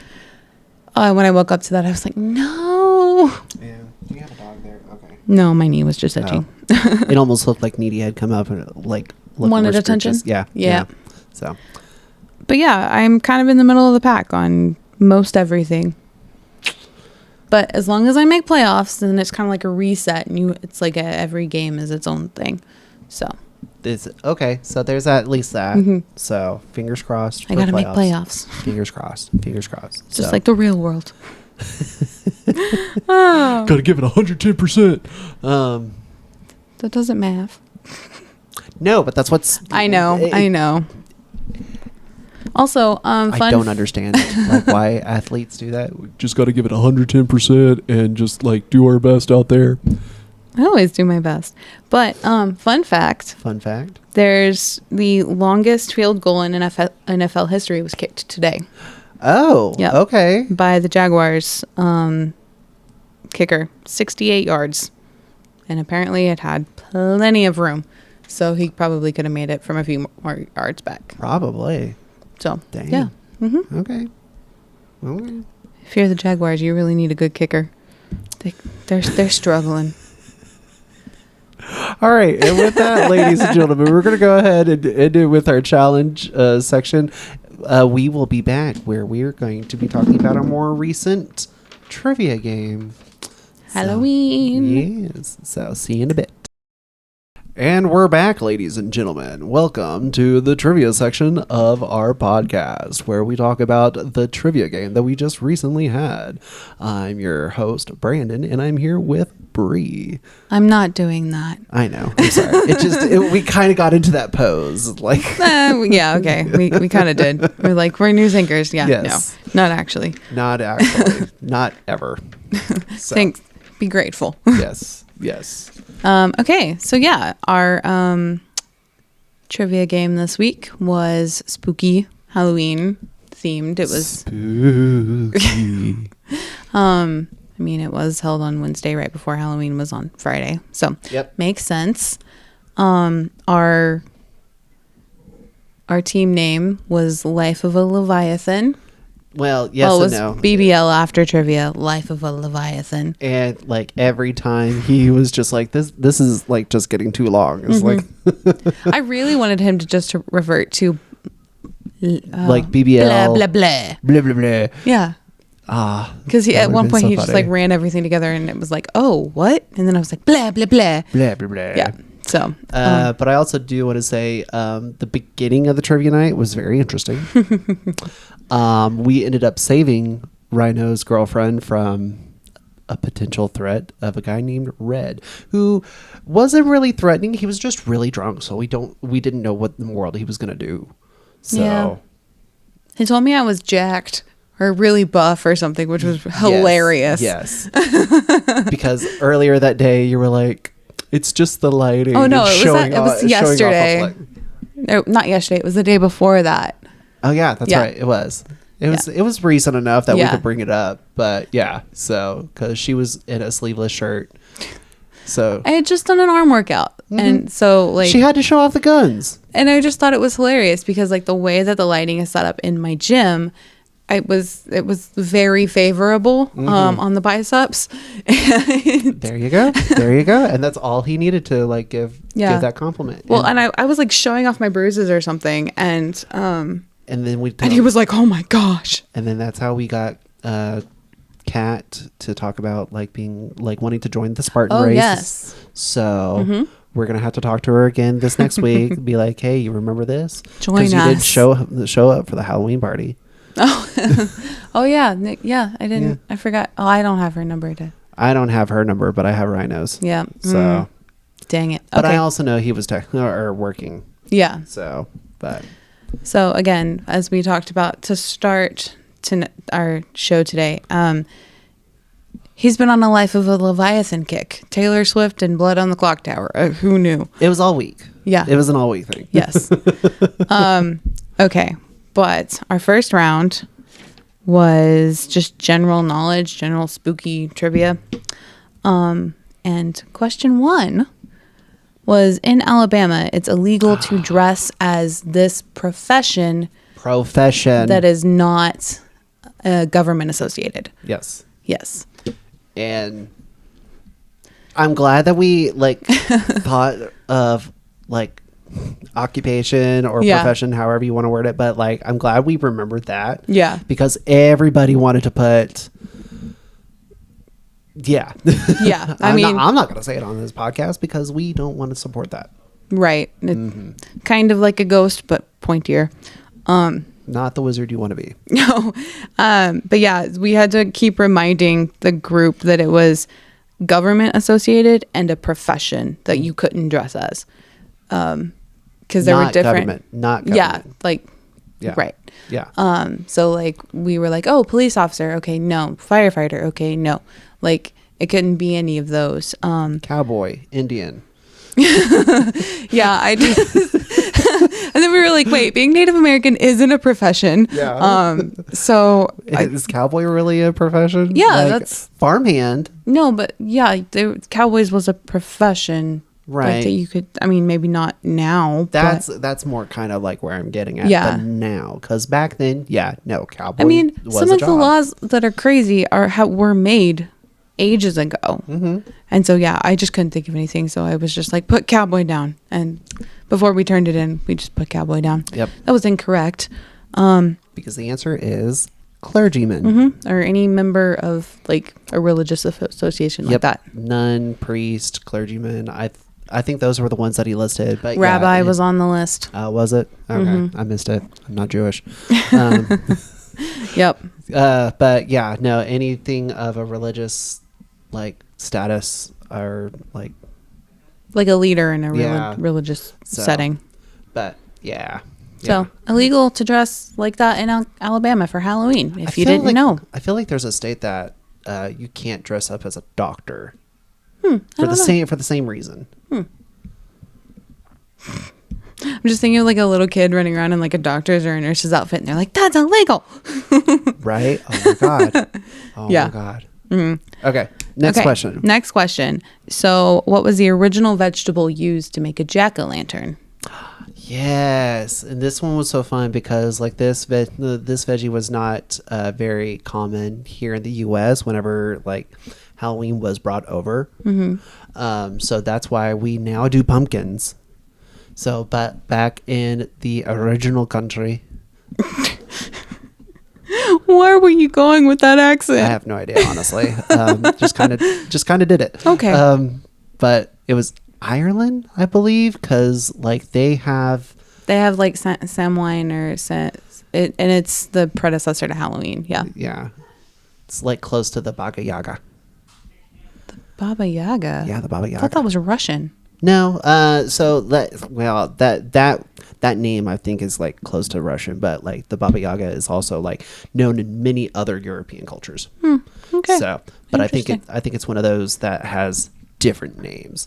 when I woke up to that, I was like, no. Yeah. Do you have a dog there? Okay. No, my knee was just itching. Oh. It almost looked like Needy had come up and like wanted attention. Yeah. So. But yeah, I'm kind of in the middle of the pack on most everything. But as long as I make playoffs, then it's kind of like a reset, and it's like every game is its own thing. So. Okay, so there's at least that. Mm-hmm. So fingers crossed. I gotta make playoffs. Fingers crossed. Fingers crossed. Just like the real world. Oh. Gotta give it 110%. That doesn't math. No, but that's what's. I know. Also, I don't understand like why athletes do that. We just got to give it 110% and just like do our best out there. I always do my best. But fun fact. There's the longest field goal in NFL history was kicked today. Oh, yep. Okay. By the Jaguars kicker, 68 yards. And apparently it had plenty of room. So he probably could have made it from a few more yards back. Probably. So, dang. Yeah. Mm-hmm. Okay. If you're the Jaguars, you really need a good kicker. They're struggling. All right. And with that, ladies and gentlemen, we're going to go ahead and end it with our challenge section. We will be back where we're going to be talking about a more recent trivia game. Halloween. Yes. So, see you in a bit. And we're back, ladies and gentlemen. Welcome to the trivia section of our podcast, where we talk about the trivia game that we just recently had. I'm your host, Brandon, and I'm here with Bri. I'm not doing that. I know. I'm sorry. We kind of got into that pose. Like, yeah, okay. We kind of did. We're like, we're news anchors. Yeah, yes. No, not actually. Not actually. Not ever. So. Thanks. Be grateful. Yes. Okay, so yeah, our trivia game this week was spooky Halloween themed. It was spooky. I mean, it was held on Wednesday right before Halloween was on Friday, so makes sense. Our team name was Life of a Leviathan. Well, yes and no. BBL after trivia, Life of a Leviathan. And like every time he was just like, this is like just getting too long. It's like I really wanted him to just revert to like BBL. Blah, blah, blah. Blah, blah, blah. Yeah. Because at one point he just like ran everything together and it was like, oh, what? And then I was like, blah, blah, blah. Blah, blah, blah. Yeah. So, but I also do want to say the beginning of the trivia night was very interesting. We ended up saving Ryno's girlfriend from a potential threat of a guy named Red, who wasn't really threatening. He was just really drunk, so we didn't know what in the world he was gonna do. So yeah. He told me I was jacked or really buff or something, which was hilarious. Yes. Because earlier that day you were like, it's just the lighting. Oh no, it was yesterday. No, not yesterday. It was the day before that. Oh yeah, that's right. It was recent enough that we could bring it up. But yeah, so because she was in a sleeveless shirt. So I had just done an arm workout, and so like she had to show off the guns. And I just thought it was hilarious because like the way that the lighting is set up in my gym, it was very favorable on the biceps. There you go. And that's all he needed to like give that compliment. Well, and I was like showing off my bruises or something, and And then and he was like, "Oh my gosh!" And then that's how we got Kat to talk about like being like wanting to join the Spartan race. Yes. So we're gonna have to talk to her again this next week. Be like, hey, you remember this? Join us. You did show up for the Halloween party. Oh yeah, I didn't. Yeah. I forgot. Oh, I don't have her number. I don't have her number, but I have Ryno's. Yeah. So. Dang it. Okay. But I also know he was working. Yeah. So, So again, as we talked about to start our show today, he's been on a life of a Leviathan kick. Taylor Swift and Blood on the Clocktower. Who knew? It was all week. Yeah. It was an all week thing. Yes. Okay. But our first round was just general knowledge, general spooky trivia. And question 1 was, in Alabama, it's illegal to dress as this profession that is not government associated. Yes. And I'm glad that we thought of occupation or profession, however you want to word it, but I'm glad we remembered that. Yeah. Because everybody wanted to put Yeah. I'm not going to say it on this podcast because we don't want to support that. Right. Kind of like a ghost, but pointier. Not the wizard you want to be. No. But yeah, we had to keep reminding the group that it was government associated and a profession that you couldn't dress as. Because there were different. Not government. Yeah. Right. Yeah. So we were like, oh, police officer. Okay. No. Firefighter. Okay. No. It couldn't be any of those. Cowboy, Indian. Yeah. And then we were like, wait, being Native American isn't a profession. Yeah. So is cowboy really a profession? Yeah. That's farmhand. No, but yeah, cowboys was a profession. Right. That you could, maybe not now. That's more kind of where I'm getting at. Yeah. But now, because back then, cowboy. Was some of the laws that are crazy were made ages ago. Mm-hmm. And so, I just couldn't think of anything. So I was just like, put cowboy down. And before we turned it in, we just put cowboy down. Yep. That was incorrect. Because the answer is clergyman. Mm-hmm. Or any member of a religious association like that. Nun, priest, clergyman. I think those were the ones that he listed. But Rabbi was on the list. Was it? Okay. Mm-hmm. I missed it. I'm not Jewish. Yep. But no, anything of a religious status or like a leader in a religious setting. But yeah. So illegal to dress like that in Alabama for Halloween. If you didn't know, I feel like there's a state that you can't dress up as a doctor for the same reason. I'm just thinking of a little kid running around in a doctor's or a nurse's outfit, and they're like, "That's illegal." Right? Oh my god. Oh my god. Mm-hmm. Okay. Next question. Next question. So, what was the original vegetable used to make a jack-o'-lantern? Yes, and this one was so fun because this veggie was not very common here in the U.S. whenever Halloween was brought over. Mm-hmm. So that's why we now do pumpkins. So, but back in the original country. Where were you going with that accent? I have no idea, honestly. Just kind of did it. Okay. But it was Ireland, I believe, because they have Samhain and it's the predecessor to Halloween. Yeah, it's close to the Baba Yaga. The Baba Yaga. Yeah, the Baba Yaga. I thought that was Russian. No, so that name I think is close to Russian, but the Baba Yaga is also known in many other European cultures. Okay. So, but I think it's one of those that has different names.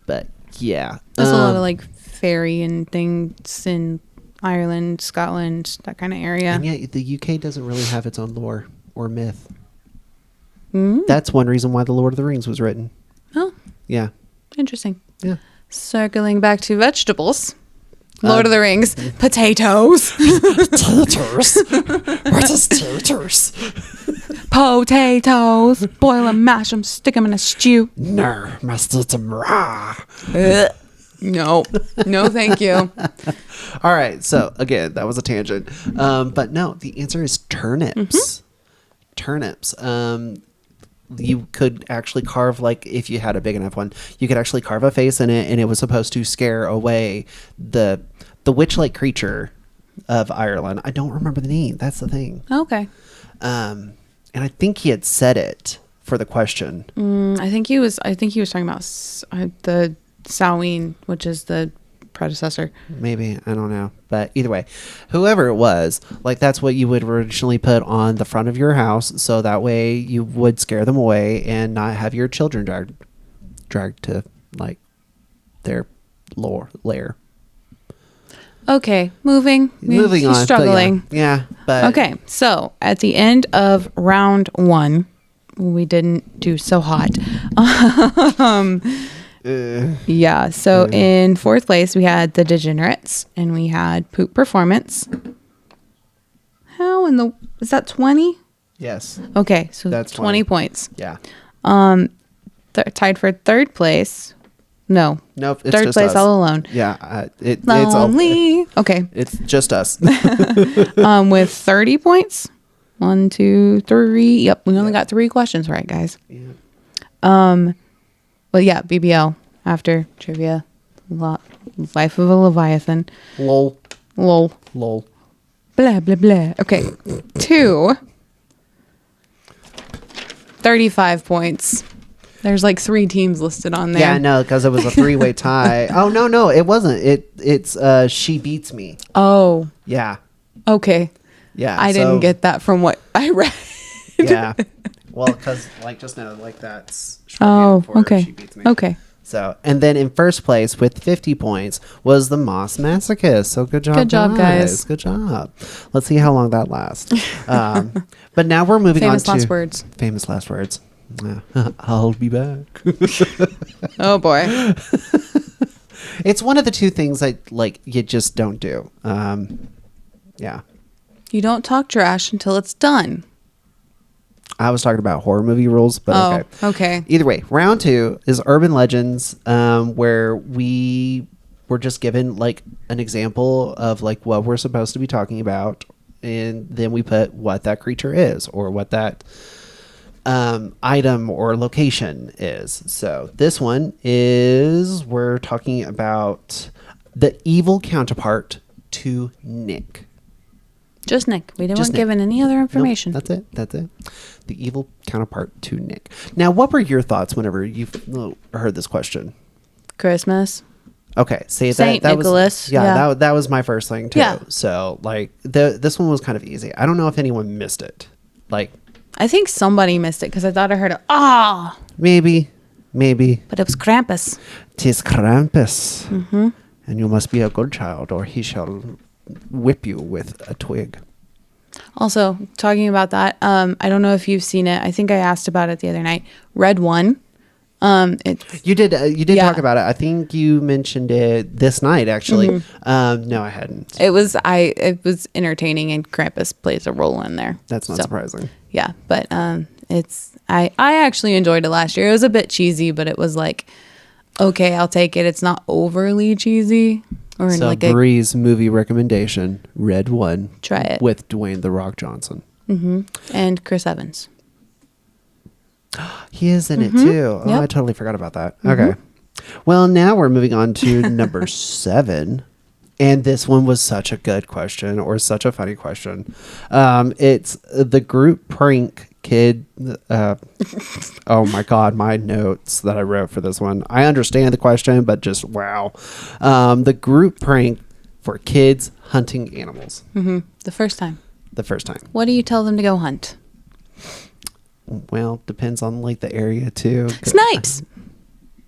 But yeah, there's a lot of fairy and things in Ireland, Scotland, that kind of area. And yet the UK doesn't really have its own lore or myth. That's one reason why the Lord of the Rings was written. Oh. Yeah. Interesting. Yeah. Circling back to vegetables. Lord of the Rings. Potatoes. Taters? What is taters? Potatoes. Boil them, mash them, stick them in a stew. No, must eat them raw. No, thank you. All right. So again, that was a tangent. But no, the answer is turnips. Turnips. You could actually carve, like, if you had a big enough one, you could actually carve a face in it, and it was supposed to scare away the witch-like creature of Ireland. I don't remember the name. That's the thing. Okay. And I think he had said it for the question. I think he was talking about the Samhain, which is the predecessor. Maybe, I don't know, but either way, whoever it was, like, that's what you would originally put on the front of your house, so that way you would scare them away and not have your children dragged to, like, their lair. Okay, moving on. He's struggling. But okay, so at the end of round 1, we didn't do so hot. So in 4th place we had the Degenerates, and we had Poop Performance. How in the is that 20? Yes. Okay, so that's 20 points. Yeah. Tied for 3rd place. Nope. It's 3rd just place us. All Alone. Yeah. Lonely. Okay. It's just us. With 30 points. 1, 2, 3. Yep, we only got 3 questions right, guys. Yeah. Well, yeah, BBL after trivia. Life of a Leviathan. Lol. Blah, blah, blah. Okay. 2. 35 points. There's like 3 teams listed on there. Yeah, no, because it was a 3-way tie. Oh, no, it wasn't. It's She Beats Me. Oh. Yeah. Okay. Yeah. I didn't get that from what I read. Yeah. Well, because, like, just know, like, that's okay. She Beats Me. Okay. So, and then in 1st place with 50 points was the Moss Masochist. So good job, guys. Good job. Let's see how long that lasts. But now we're moving on to last words. Famous last words. I'll be back. Oh boy. It's one of the 2 things that, like, you just don't do. Yeah. You don't talk trash until it's done. I was talking about horror movie rules, but okay. Either way, round 2 is urban legends, where we were just given, like, an example of, like, what we're supposed to be talking about, and then we put what that creature is, or what that item or location is. So this one is, we're talking about the evil counterpart to Nick. Just Nick. We didn't want given any other information. Nope, that's it. The evil counterpart to Nick. Now, what were your thoughts whenever you heard this question? Christmas. Okay, see, Saint that Nicholas. Was, that was my first thing too. Yeah. So, like, this one was kind of easy. I don't know if anyone missed it. Like, I think somebody missed it because I thought I heard maybe, but it was Krampus. 'Tis Krampus, and you must be a good child, or he shall whip you with a twig. Also, talking about that, I don't know if you've seen it. I think I asked about it the other night. Red One. You did talk about it. I think you mentioned it this night, actually. No, I hadn't. It was entertaining, and Krampus plays a role in there. That's not surprising. Yeah, but I actually enjoyed it last year. It was a bit cheesy, but it was like, okay, I'll take it. It's not overly cheesy. Or so like Bri's movie recommendation, Red One. Try it. With Dwayne "The Rock" Johnson. And Chris Evans. He is in it too. Oh, yep. I totally forgot about that. Okay. Well, now we're moving on to number 7. And this one was such a good question, or such a funny question. It's the group prank kid. Oh my God, my notes that I wrote for this one. I understand the question, but just wow. The group prank for kids hunting animals. The first time. What do you tell them to go hunt? Well, depends on, like, the area too. Snipes.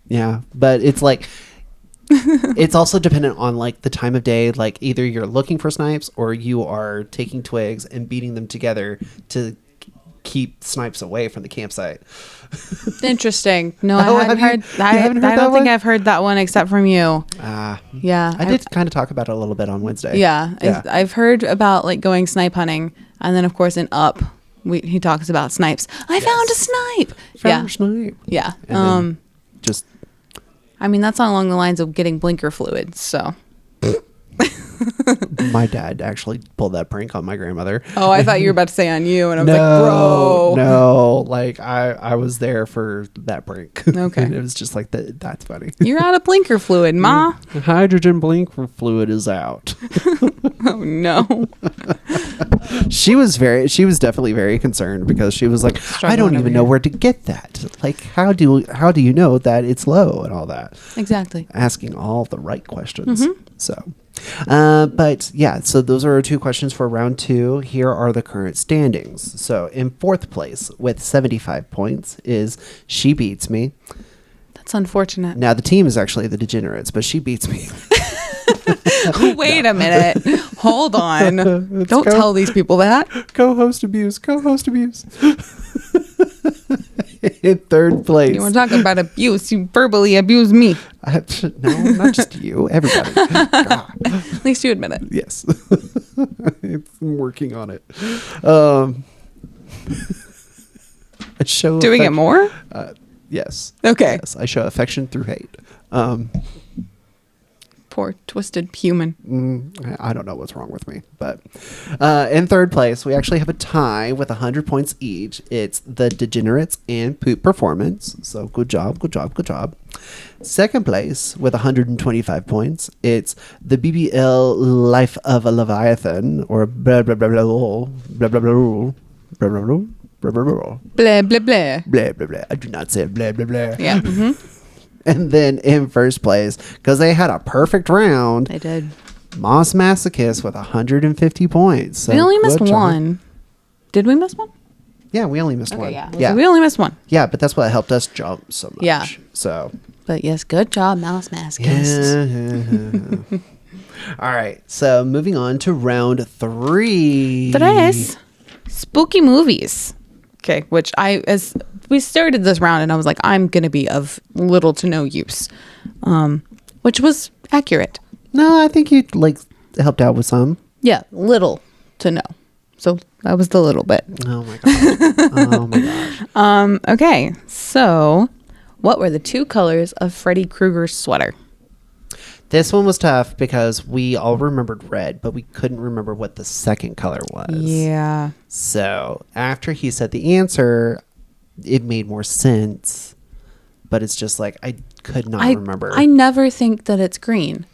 Yeah, but it's like, it's also dependent on, like, the time of day. Like, either you're looking for snipes, or you are taking twigs and beating them together to keep snipes away from the campsite. Interesting. No, I haven't heard. I don't think I've heard that one except from you. Yeah, I did kind of talk about it a little bit on Wednesday. Yeah. I've heard about, like, going snipe hunting, and then of course in Up, he talks about snipes. I found a snipe. Found a snipe. Yeah. And just I mean, that's not along the lines of getting blinker fluid, so. My dad actually pulled that prank on my grandmother. Oh, I thought you were about to say on you, and I was like, bro. No, like I was there for that prank. Okay. It was just like, that's funny. You're out of blinker fluid, Ma. Hydrogen blinker fluid is out. Oh, no. She was definitely very concerned because she was like, I don't even know where to get that. Like, how do you know that it's low and all that? Exactly. Asking all the right questions. So, but yeah, so those are our 2 questions for round 2. Here are the current standings. So in 4th place with 75 points is She Beats Me. That's unfortunate. Now the team is actually the Degenerates, but She Beats Me. Wait a minute. Hold on. Don't tell these people that. Co-host abuse. In 3rd place. You want to talk about abuse? You verbally abuse me. No, not just you. Everybody. At least you admit it. Yes. I'm working on it. I show doing it more? Yes. Okay. Yes, I show affection through hate. Poor twisted human. I don't know what's wrong with me, but in 3rd place we actually have a tie with 100 points each. It's the Degenerates and Poop Performance, so good job. 2nd place with 125 points, it's the BBL Life of a Leviathan, or blah blah blah blah blah blah blah blah blah blah blah blah Blah blah blah blah blah blah. I do not say blah blah blah. Yeah. And then in 1st place, because they had a perfect round, They did. Moss Masochist with 150 points. So we only missed good job. one. Did we miss one? Yeah, we only missed one. Yeah. So we only missed one. Yeah, but that's what helped us jump so much. Yeah. So. But yes, good job, Mouse Masochist. Yeah. All right. So moving on to round 3. Tres. Spooky movies. Okay, which as we started this round and I was like, I'm going to be of little to no use, which was accurate. No, I think you helped out with some. Yeah, little to no. So that was the little bit. Oh my god. Oh my gosh. Okay, so what were the 2 colors of Freddy Krueger's sweater? This one was tough because we all remembered red, but we couldn't remember what the second color was. Yeah. So after he said the answer, it made more sense. But it's just like, I could not remember. I never think that it's green.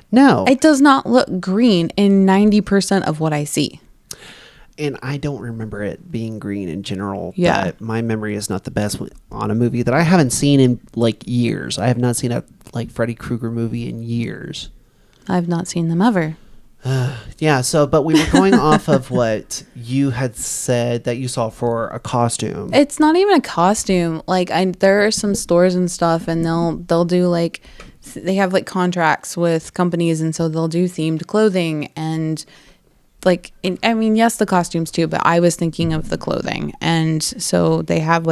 No. It does not look green in 90% of what I see. And I don't remember it being green in general. Yeah. But my memory is not the best on a movie that I haven't seen in years. I have not seen a Freddy Krueger movie in years. I've not seen them ever. Yeah. So, but we were going off of what you had said that you saw for a costume. It's not even a costume. There are some stores and stuff, and they'll do they have contracts with companies, and so they'll do themed clothing and. Yes, the costumes too, but I was thinking of the clothing. And so they have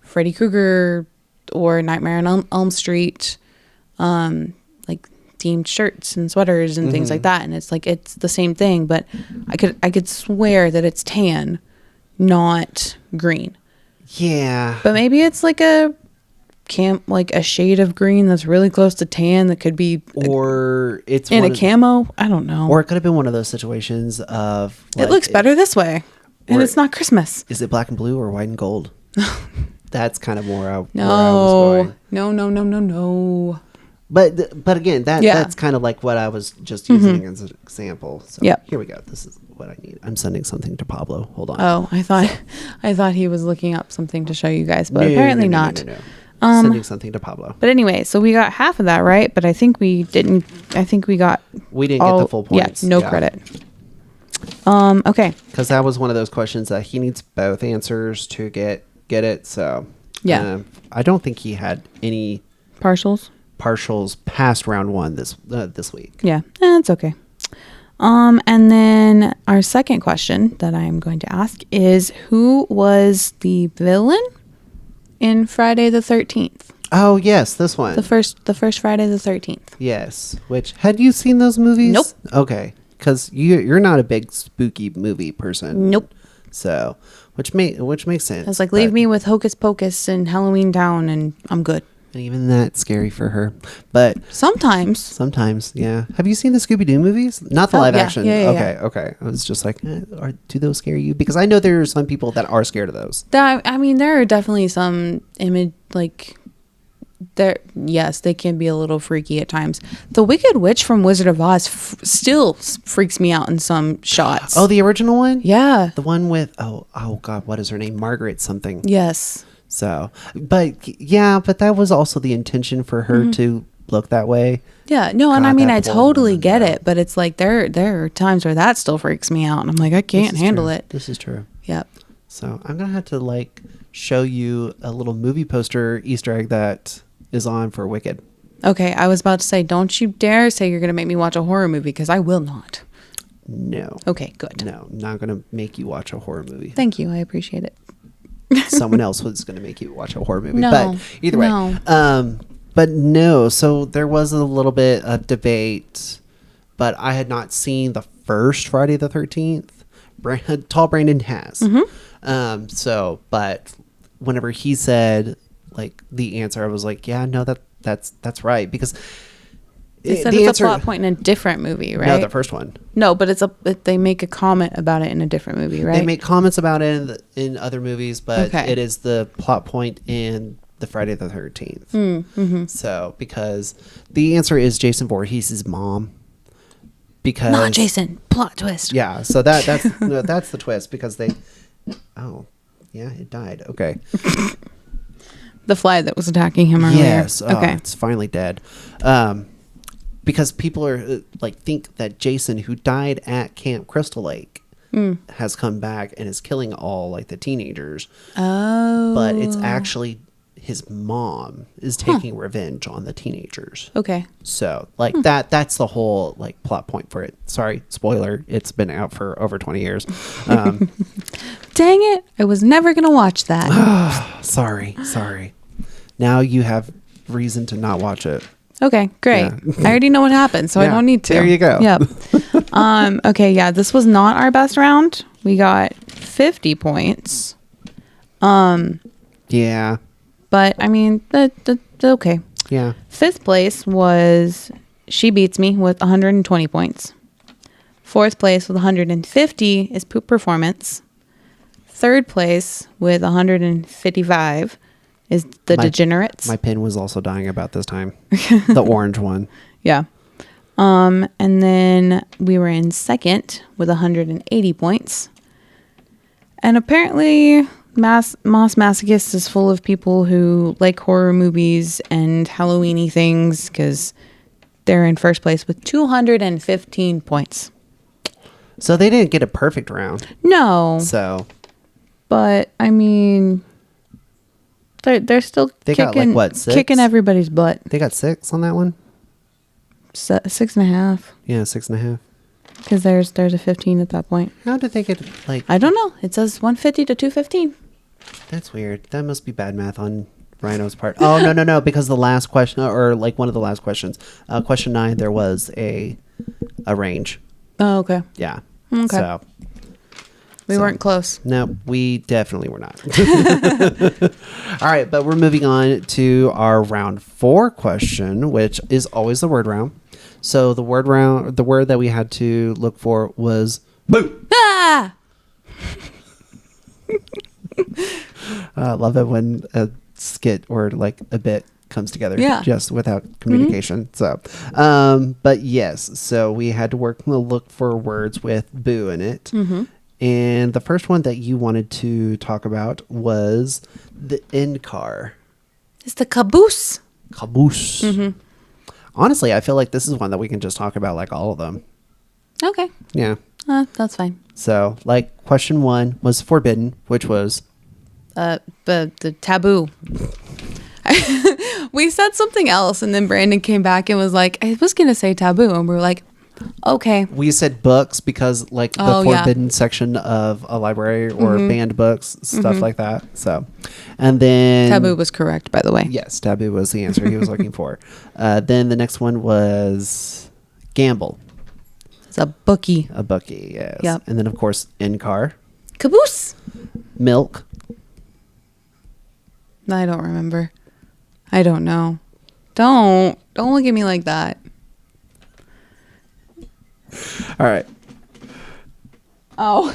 Freddy Krueger or Nightmare on Elm Street, themed shirts and sweaters and things like that. And it's it's the same thing, but I could swear that it's tan, not green. Yeah. But maybe it's a shade of green that's really close to tan that could be it's in a camo. I don't know. Or it could have been one of those situations of it looks better this way, and it's not Christmas. Is it black and blue or white and gold? That's kind of more where I was going. No. But again, that's kind of what I was just using as an example. So here we go. This is what I need. I'm sending something to Pablo. Hold on. Oh, I thought he was looking up something to show you guys, but apparently not. No. Sending something to Pablo. But anyway, so we got half of that right, but I think we didn't. I think we didn't get the full points. Yeah, no credit. Okay. Because that was one of those questions that he needs both answers to get it. So yeah, I don't think he had any partials past round 1 this week. Yeah, it's okay. And then our second question that I'm going to ask is, who was the villain in Friday the 13th? Oh yes, this one. The first Friday the 13th. Yes. Which, had you seen those movies? Nope. Okay, because you're not a big spooky movie person. Nope. So, which makes sense. I was leave me with Hocus Pocus and Halloween Town, and I'm good. And even that's scary for her. But sometimes, yeah. Have you seen the Scooby-Doo movies? Not the live action. Yeah. Okay. I was just like, do those scare you? Because I know there are some people that are scared of those. I mean, there are definitely some image yes, they can be a little freaky at times. The Wicked Witch from Wizard of Oz still freaks me out in some shots. Oh, the original one? Yeah. The one with, oh God, what is her name? Margaret something. Yes. So, but that was also the intention for her to look that way. Yeah, no, and I mean, I totally get it, but it's like there are times where that still freaks me out, and I'm like, I can't handle it. This is true. Yep. So I'm gonna have to show you a little movie poster Easter egg that is on for Wicked. Okay, I was about to say, don't you dare say you're gonna make me watch a horror movie, because I will not. No. Okay, good. No, I'm not gonna make you watch a horror movie. Thank you, I appreciate it. Someone else was going to make you watch a horror movie. No, but either way. But no, so there was a little bit of debate, but I had not seen the first Friday the 13th. Tall Brandon has. But whenever he said the answer, I was like, yeah, no, that's right. Because it's a plot point in a different movie, right? No, the first one. No, but they make a comment about it in a different movie, right? They make comments about it in other movies, but it is the plot point in the Friday the 13th. So, because the answer is Jason Voorhees' mom. Because not Jason. Plot twist. Yeah, so that's the twist, because they... Oh, yeah, it died. Okay. The fly that was attacking him earlier. Yes. Okay. It's finally dead. Because people are think that Jason, who died at Camp Crystal Lake, has come back and is killing all the teenagers. Oh. But it's actually his mom is taking revenge on the teenagers. Okay. So that's the whole plot point for it. Sorry, spoiler. It's been out for over 20 years. Dang it. I was never going to watch that. Sorry. Now you have reason to not watch it. Okay, great. Yeah. I already know what happened, so I don't need to. There you go. Yep. Okay, yeah, this was not our best round. We got 50 points. Yeah. But I mean, that's okay. Yeah. 5th place was She Beats Me with 120 points. 4th place with 150 is Poop Performance. 3rd place with 155 is The Degenerates. My pen was also dying about this time. The orange one. Yeah. And then we were in 2nd with 180 points. And apparently Moss Masochist is full of people who like horror movies and Halloween-y things, because they're in 1st place with 215 points. So they didn't get a perfect round. No. So. But, I mean... They're still kicking, got 6? Kicking everybody's butt. They got 6 on that one? 6.5. Yeah, 6.5. Because there's a 15 at that point. How did they get I don't know. It says 150 to 215. That's weird. That must be bad math on Ryno's part. Oh, no. Because the last question, or one of the last questions, question 9, there was a range. Oh, okay. Yeah. Okay. So. We weren't close. No, we definitely were not. All right, but we're moving on to our round 4 question, which is always the word round. So the word that we had to look for was boo. Ah! I love it when a skit or a bit comes together just without communication. So, but yes, so we had to look for words with boo in it. Mm-hmm. And the first one that you wanted to talk about was the end car. It's the caboose. Caboose. Mm-hmm. Honestly, I feel like this is one that we can just talk about all of them. Okay. Yeah. That's fine. So, question 1 was forbidden, which was? The taboo. We said something else, and then Brandon came back and was like, I was going to say taboo. And we were like, okay. We said books because the forbidden section of a library or banned books, stuff like that. So, and then taboo was correct, by the way. Yes, taboo was the answer he was looking for. Then the next one was gamble. It's a bookie. A bookie, yes. Yep. And then of course in car. Caboose. Milk. I don't remember. I don't know. Don't look at me like that. All right. Oh.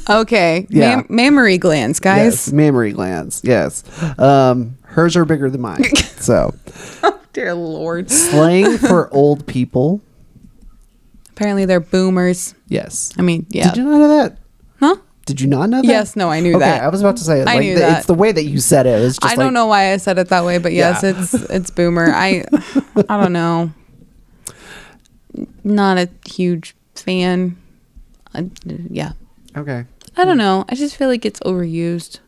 Okay. Yeah. Mammary glands, guys. Yes, mammary glands. Yes. Hers are bigger than mine. So. Oh, dear Lord. Slang for old people. Apparently they're boomers. Yes. I mean, yeah. Did you not know that? Huh? Did you not know that? Yes, no, I knew that. I was about to say, I knew that. It's the way that you said it. It was just I don't know why I said it that way, but yes, Yeah. it's boomer. I don't know. Not a huge fan. Yeah. Okay. I don't know. I just feel like it's overused.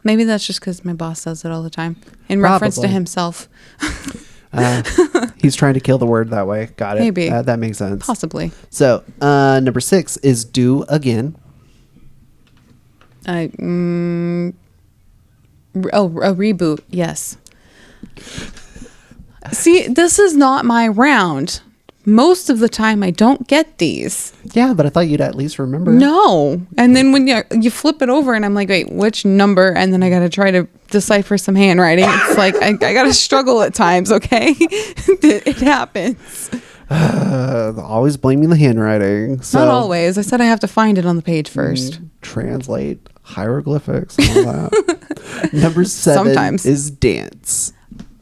Maybe that's just because my boss does it all the time in reference to himself. He's trying to kill the word that way. Got it. Maybe. That makes sense. Possibly. So, number 6 is do again. A reboot. Yes. See, this is not my round. Most of the time, I don't get these. Yeah, but I thought you'd at least remember. No. And then when you flip it over and I'm like, wait, which number? And then I got to try to decipher some handwriting. It's like, I got to struggle at times, okay? It happens. Always blaming the handwriting. So, not always. I said I have to find it on the page first. Translate hieroglyphics and all that. Number 7 Sometimes. is dance.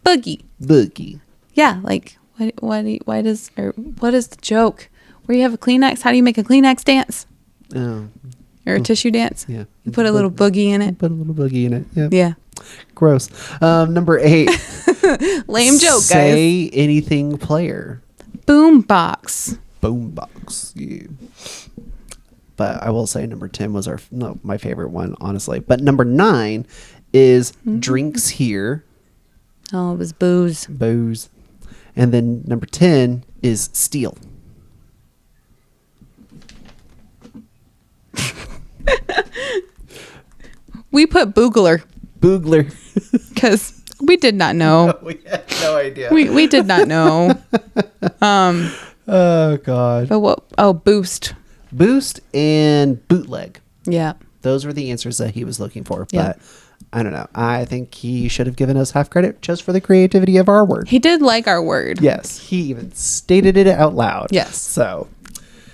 Boogie. Yeah, like... what is the joke? Where you have a Kleenex? How do you make a Kleenex dance? Oh. Or a tissue dance? Yeah. You put a little boogie in it. Put a little boogie in it. Yep. Yeah. Gross. Number 8. Lame joke, guys. Say anything player. Boombox. Boombox. Yeah. But I will say number 10 was my favorite one, honestly. But number 9 is drinks here. Oh, it was booze. Booze. And then number 10 is steal. We put boogler. Because we did not know. No, we had no idea. We did not know. Oh, God. But what? Oh, boost. Boost and bootleg. Yeah. Those were the answers that he was looking for. Yeah. But I don't know. I think he should have given us half credit just for the creativity of our word. He did like our word. Yes. He even stated it out loud. Yes. So.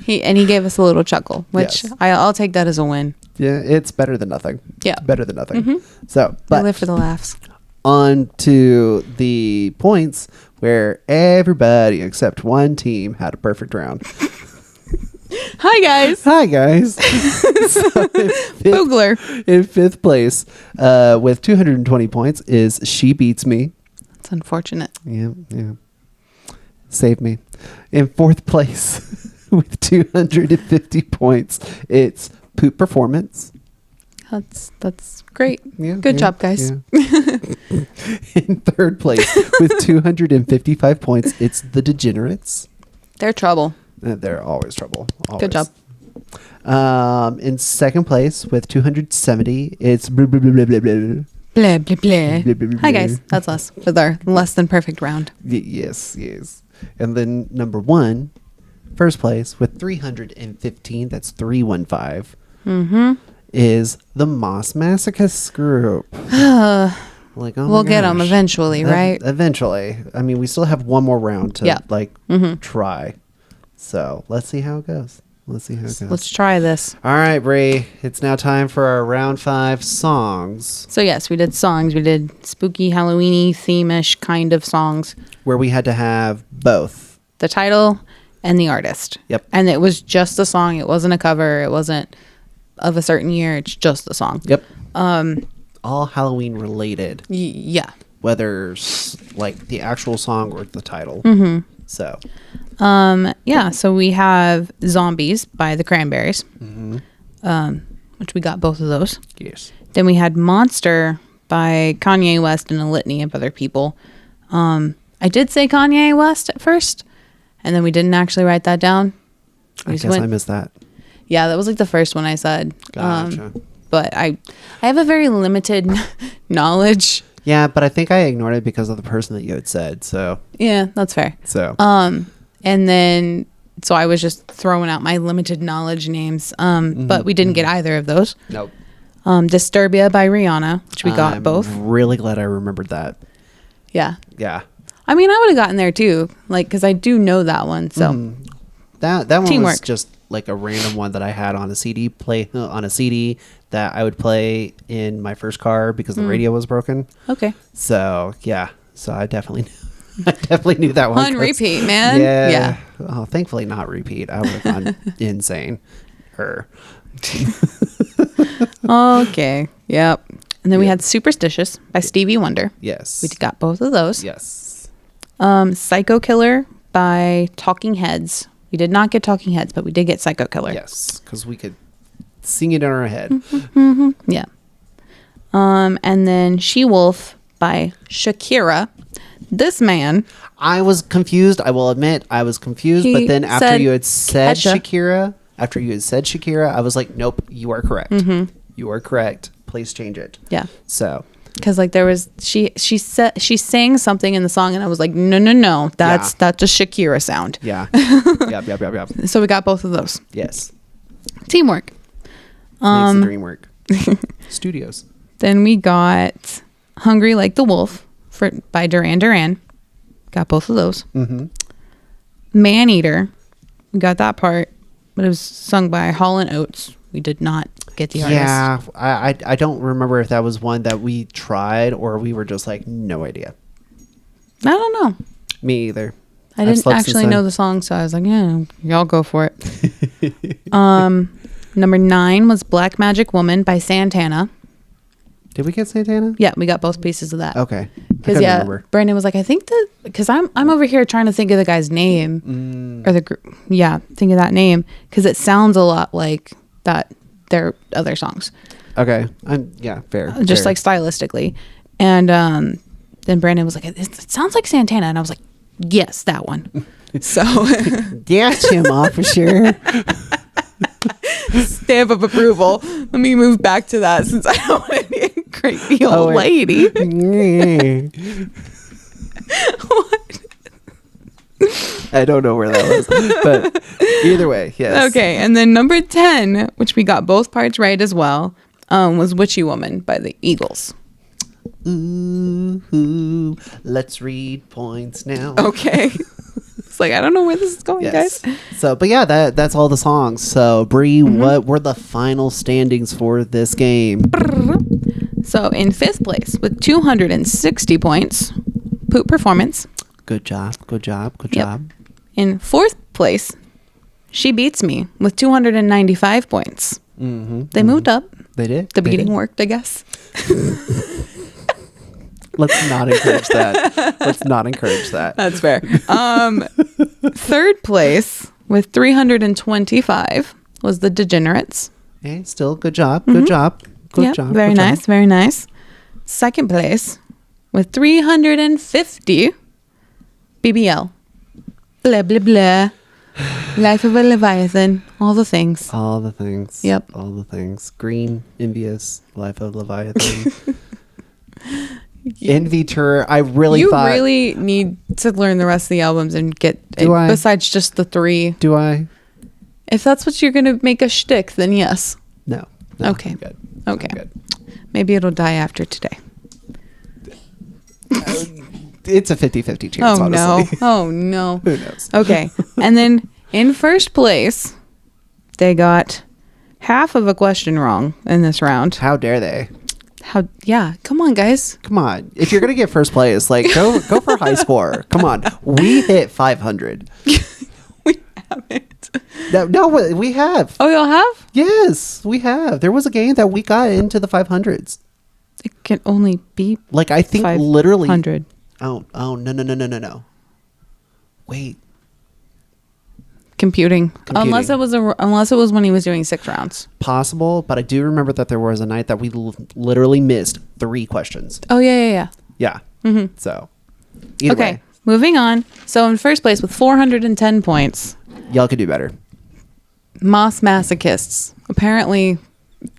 He gave us a little chuckle, which Yes. I'll take that as a win. Yeah, it's better than nothing. Yeah. Better than nothing. Mm-hmm. So, I but live for the laughs. on to the points where everybody except one team had a perfect round. Hi, guys. Hi, guys. Boogler. In 5th place, with 220 points, is She Beats Me. That's unfortunate. Yeah. Save me. In 4th place, with 250 points, it's Poop Performance. That's great. Yeah, Good job, guys. Yeah. In 3rd place, with 255 points, it's The Degenerates. They're trouble. They're always trouble. Always. Good job. In 2nd place, with 270, it's blah, blah, blah, blah, blah, blah. Blah, blah, blah. Blah, blah, blah, Hi, blah. guys. That's us with our less than perfect round. Yes. And then number 1, 1st place, with 315, that's 315, is the Moss Masochists group. Like, oh We'll my get them gosh. eventually, right? Eventually. I mean, we still have one more round to try. So let's see how it goes. Let's try this. All right, Bri. It's now time for our round 5 songs. So yes, we did songs. We did spooky, Halloween-y, theme-ish kind of songs. Where we had to have both. The title and the artist. Yep. And it was just a song. It wasn't a cover. It wasn't of a certain year. It's just a song. Yep. All Halloween related. Yeah. Whether like the actual song or the title. So. Yeah. So we have Zombies by the Cranberries. Which we got both of those. Yes. Then we had Monster by Kanye West and a litany of other people. I did say Kanye West at first, and then we didn't actually write that down. I guess I missed that. Yeah, that was like the first one I said. Gotcha. But I have a very limited knowledge. Yeah, but I think I ignored it because of the person that you had said. So Yeah, that's fair. So and then so I was just throwing out my limited knowledge names. But we didn't get either of those. Nope. Disturbia by Rihanna, which we got both. I'm really glad I remembered that. Yeah. Yeah. I mean, I would have gotten there too, like, because I do know that one. So that one Teamwork. was just like a random one that I had on a CD that I would play in my first car because the radio was broken. Okay. So yeah, so I definitely knew that one. On repeat, man. Yeah. Oh, thankfully not repeat. I would have gone insane. Okay. Yep. And then we had Superstitious by Stevie Wonder. Yes. We got both of those. Yes. Psycho Killer by Talking Heads. We did not get Talking Heads, but we did get Psycho Killer. Yes, because we could sing it in our head. Yeah. And then She-Wolf by Shakira. This man. I was confused. I will admit I was confused. But then after you had said Shakira, I was like, nope, you are correct. You are correct. Please change it. Yeah. So. Because like there was she sang something in the song and I was like no that's a Shakira sound. Yeah. Yep. So we got both of those. Yes. Teamwork. Makes the dream work. Studios. Then we got Hungry Like the Wolf by Duran Duran. Got both of those. Man Eater. We got that part, but it was sung by Hall & Oates. We did not get the artist. Yeah, I don't remember if that was one that we tried or we were just like, no idea. I don't know. Me either. I didn't actually know the song, so I was like, yeah, y'all go for it. Number 9 was Black Magic Woman by Santana. Did we get Santana? Yeah, we got both pieces of that. Okay. Because Brandon was like, I think that because I'm over here trying to think of the guy's name or the group. Yeah, think of that name because it sounds a lot like that their other songs. Okay. Fair. Just fair. like stylistically, and then Brandon was like, it sounds like Santana, and I was like, yes, that one. So yes, him off for sure. Stamp of approval. Let me move back to that since I don't want to be a creepy old lady. What? I don't know where that was, but either way, yes. Okay, and then number 10, which we got both parts right as well, was Witchy Woman by the Eagles. Ooh, let's read points now. Okay. It's like, I don't know where this is going, guys. So, but yeah, that's all the songs. So, Bri, what were the final standings for this game? So, in 5th place with 260 points, Poop Performance. Good job. In 4th place, She Beats Me with 295 points. They moved up. They did. The beating worked, I guess. Let's not encourage that. That's fair. 3rd place with 325 was The Degenerates. Hey, still good job. Good job. Very nice. 2nd place with 350 BBL. Blah, blah, blah. Life of a Leviathan. All the things. Yep. All the things. Green, Envious, Life of Leviathan. Envy Tour. I really thought... You really need to learn the rest of the albums and get... Besides just the 3. Do I? If that's what you're going to make a shtick, then yes. No. Okay. I'm good. Okay. I'm good. Maybe it'll die after today. It's a 50-50 chance, honestly. Oh, no. Who knows? Okay. And then in 1st place, they got half of a question wrong in this round. How dare they? Yeah. Come on, guys. Come on. If you're going to get 1st place, like, go for high score. Come on. We hit 500. We haven't. No, we have. Oh, y'all have? Yes, we have. There was a game that we got into the 500s. It can only be like, I think 500. Literally. Oh, no. Wait. Computing. Unless it was when he was doing 6 rounds. Possible, but I do remember that there was a night that we literally missed 3 questions. Oh, yeah. Yeah. So, either way. Moving on. So in 1st place with 410 points. Y'all could do better. Moss Masochists. Apparently,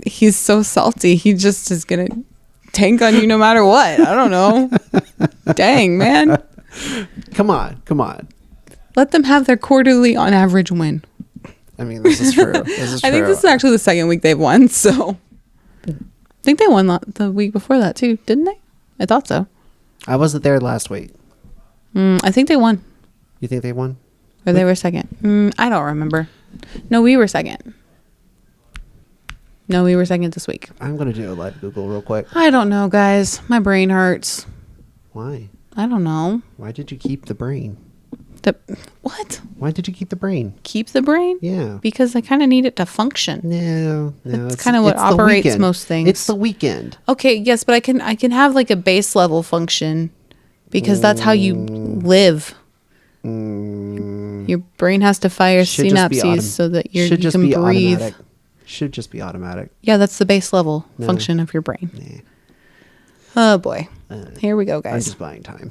he's so salty. He just is going to tank on you no matter what. I don't know. Dang, man. Come on. Let them have their quarterly on average win. I mean, this is true. I think this is actually the 2nd week they've won, so. think they won the week before that too, didn't they? I thought so. I wasn't there last week. I think they won. You think they won? Or they were second? I don't remember. No, we were second. No, we were second this week. I'm going to do a live Google real quick. I don't know, guys. My brain hurts. Why? I don't know. Why did you keep the brain? What? Why did you keep the brain? Keep the brain? Yeah. Because I kind of need it to function. No. That's kind of what operates most things. It's the weekend. Okay, yes, but I can have like a base level function because that's how you live. Your brain has to fire synapses so that you can breathe. Automatic. Should just be automatic. Yeah, that's the base level function of your brain. Nah. Oh boy. Here we go, guys. I'm just buying time.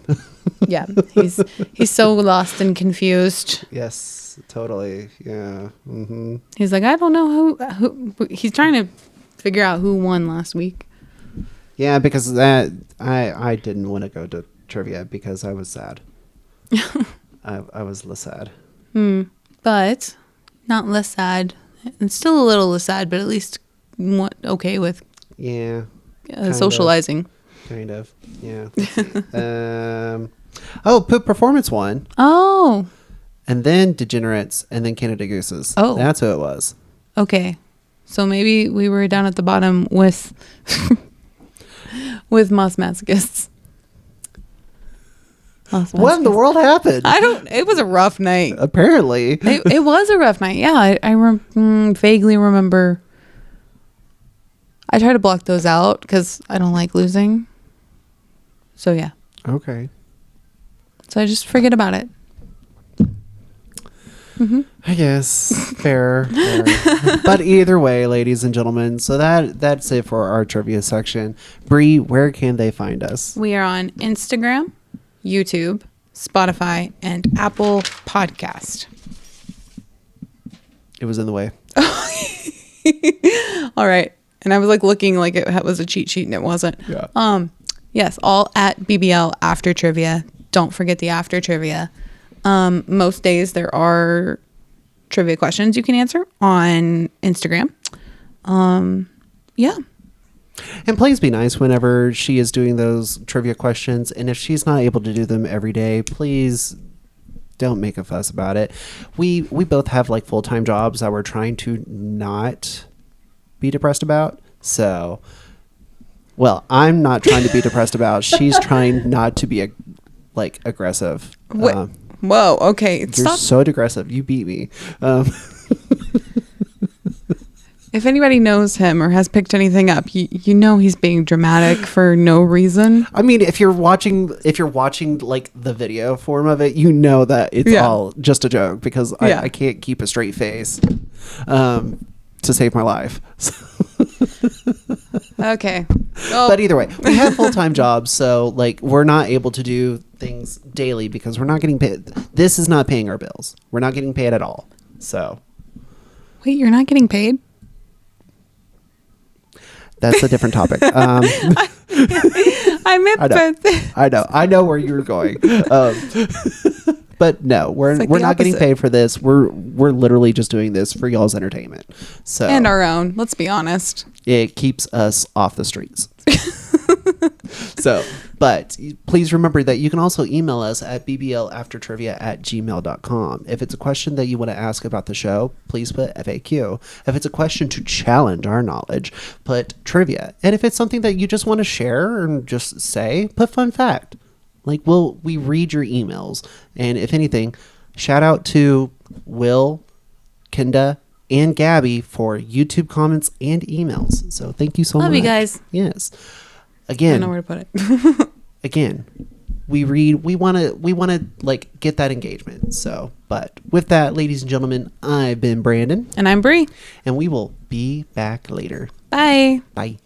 Yeah, he's so lost and confused. Yes, totally. Yeah. Mm-hmm. He's like, I don't know who. He's trying to figure out who won last week. Yeah, because I didn't want to go to trivia because I was sad. I was less sad. But not less sad. And still a little less sad, but at least okay with socializing. Kind of. Yeah. Poop Performance won. Oh. And then Degenerates, and then Canada Gooses. Oh. That's who it was. Okay. So maybe we were down at the bottom with Moss Masochists. What in the world happened? It was a rough night. Apparently. It was a rough night. Yeah. I vaguely remember. I try to block those out because I don't like losing. So yeah. Okay. So I just forget about it. Mm-hmm. I guess. Fair. But either way, ladies and gentlemen, so that's it for our trivia section. Bri, where can they find us? We are on Instagram, YouTube, Spotify, and Apple Podcast. It was in the way. All right. And I was like looking like it was a cheat sheet and it wasn't. Yeah. Yes, all at BBL After Trivia. Don't forget the After Trivia. Most days there are trivia questions you can answer on Instagram. Yeah. And please be nice whenever she is doing those trivia questions. And if she's not able to do them every day, please don't make a fuss about it. We both have like full-time jobs that we're trying to not be depressed about. So, well, I'm not trying to be depressed about. She's trying not to be aggressive. Whoa. Okay. You're so aggressive. You beat me. If anybody knows him or has picked anything up, you know he's being dramatic for no reason. I mean, if you're watching like the video form of it, you know that it's all just a joke because I can't keep a straight face to save my life. Okay. But either way, we have full-time jobs, so like we're not able to do things daily because we're not getting paid. This is not paying our bills. We're not getting paid at all. So. Wait, you're not getting paid? That's a different topic. I meant I know where you're going. But no, we're not getting paid for this. We're literally just doing this for y'all's entertainment. So and our own. Let's be honest. It keeps us off the streets. So, but please remember that you can also email us at bblaftertrivia@gmail.com. If it's a question that you want to ask about the show, please put FAQ. If it's a question to challenge our knowledge, put trivia. And if it's something that you just want to share and just say, put fun fact. Like we read your emails. And if anything, shout out to Will, Kenda, and Gabby for YouTube comments and emails. So thank you so much. Love you guys. Yes. Again, I don't know where to put it. Again, we read. We want to like get that engagement. So, but with that, ladies and gentlemen, I've been Brandon, and I'm Bri, and we will be back later. Bye. Bye.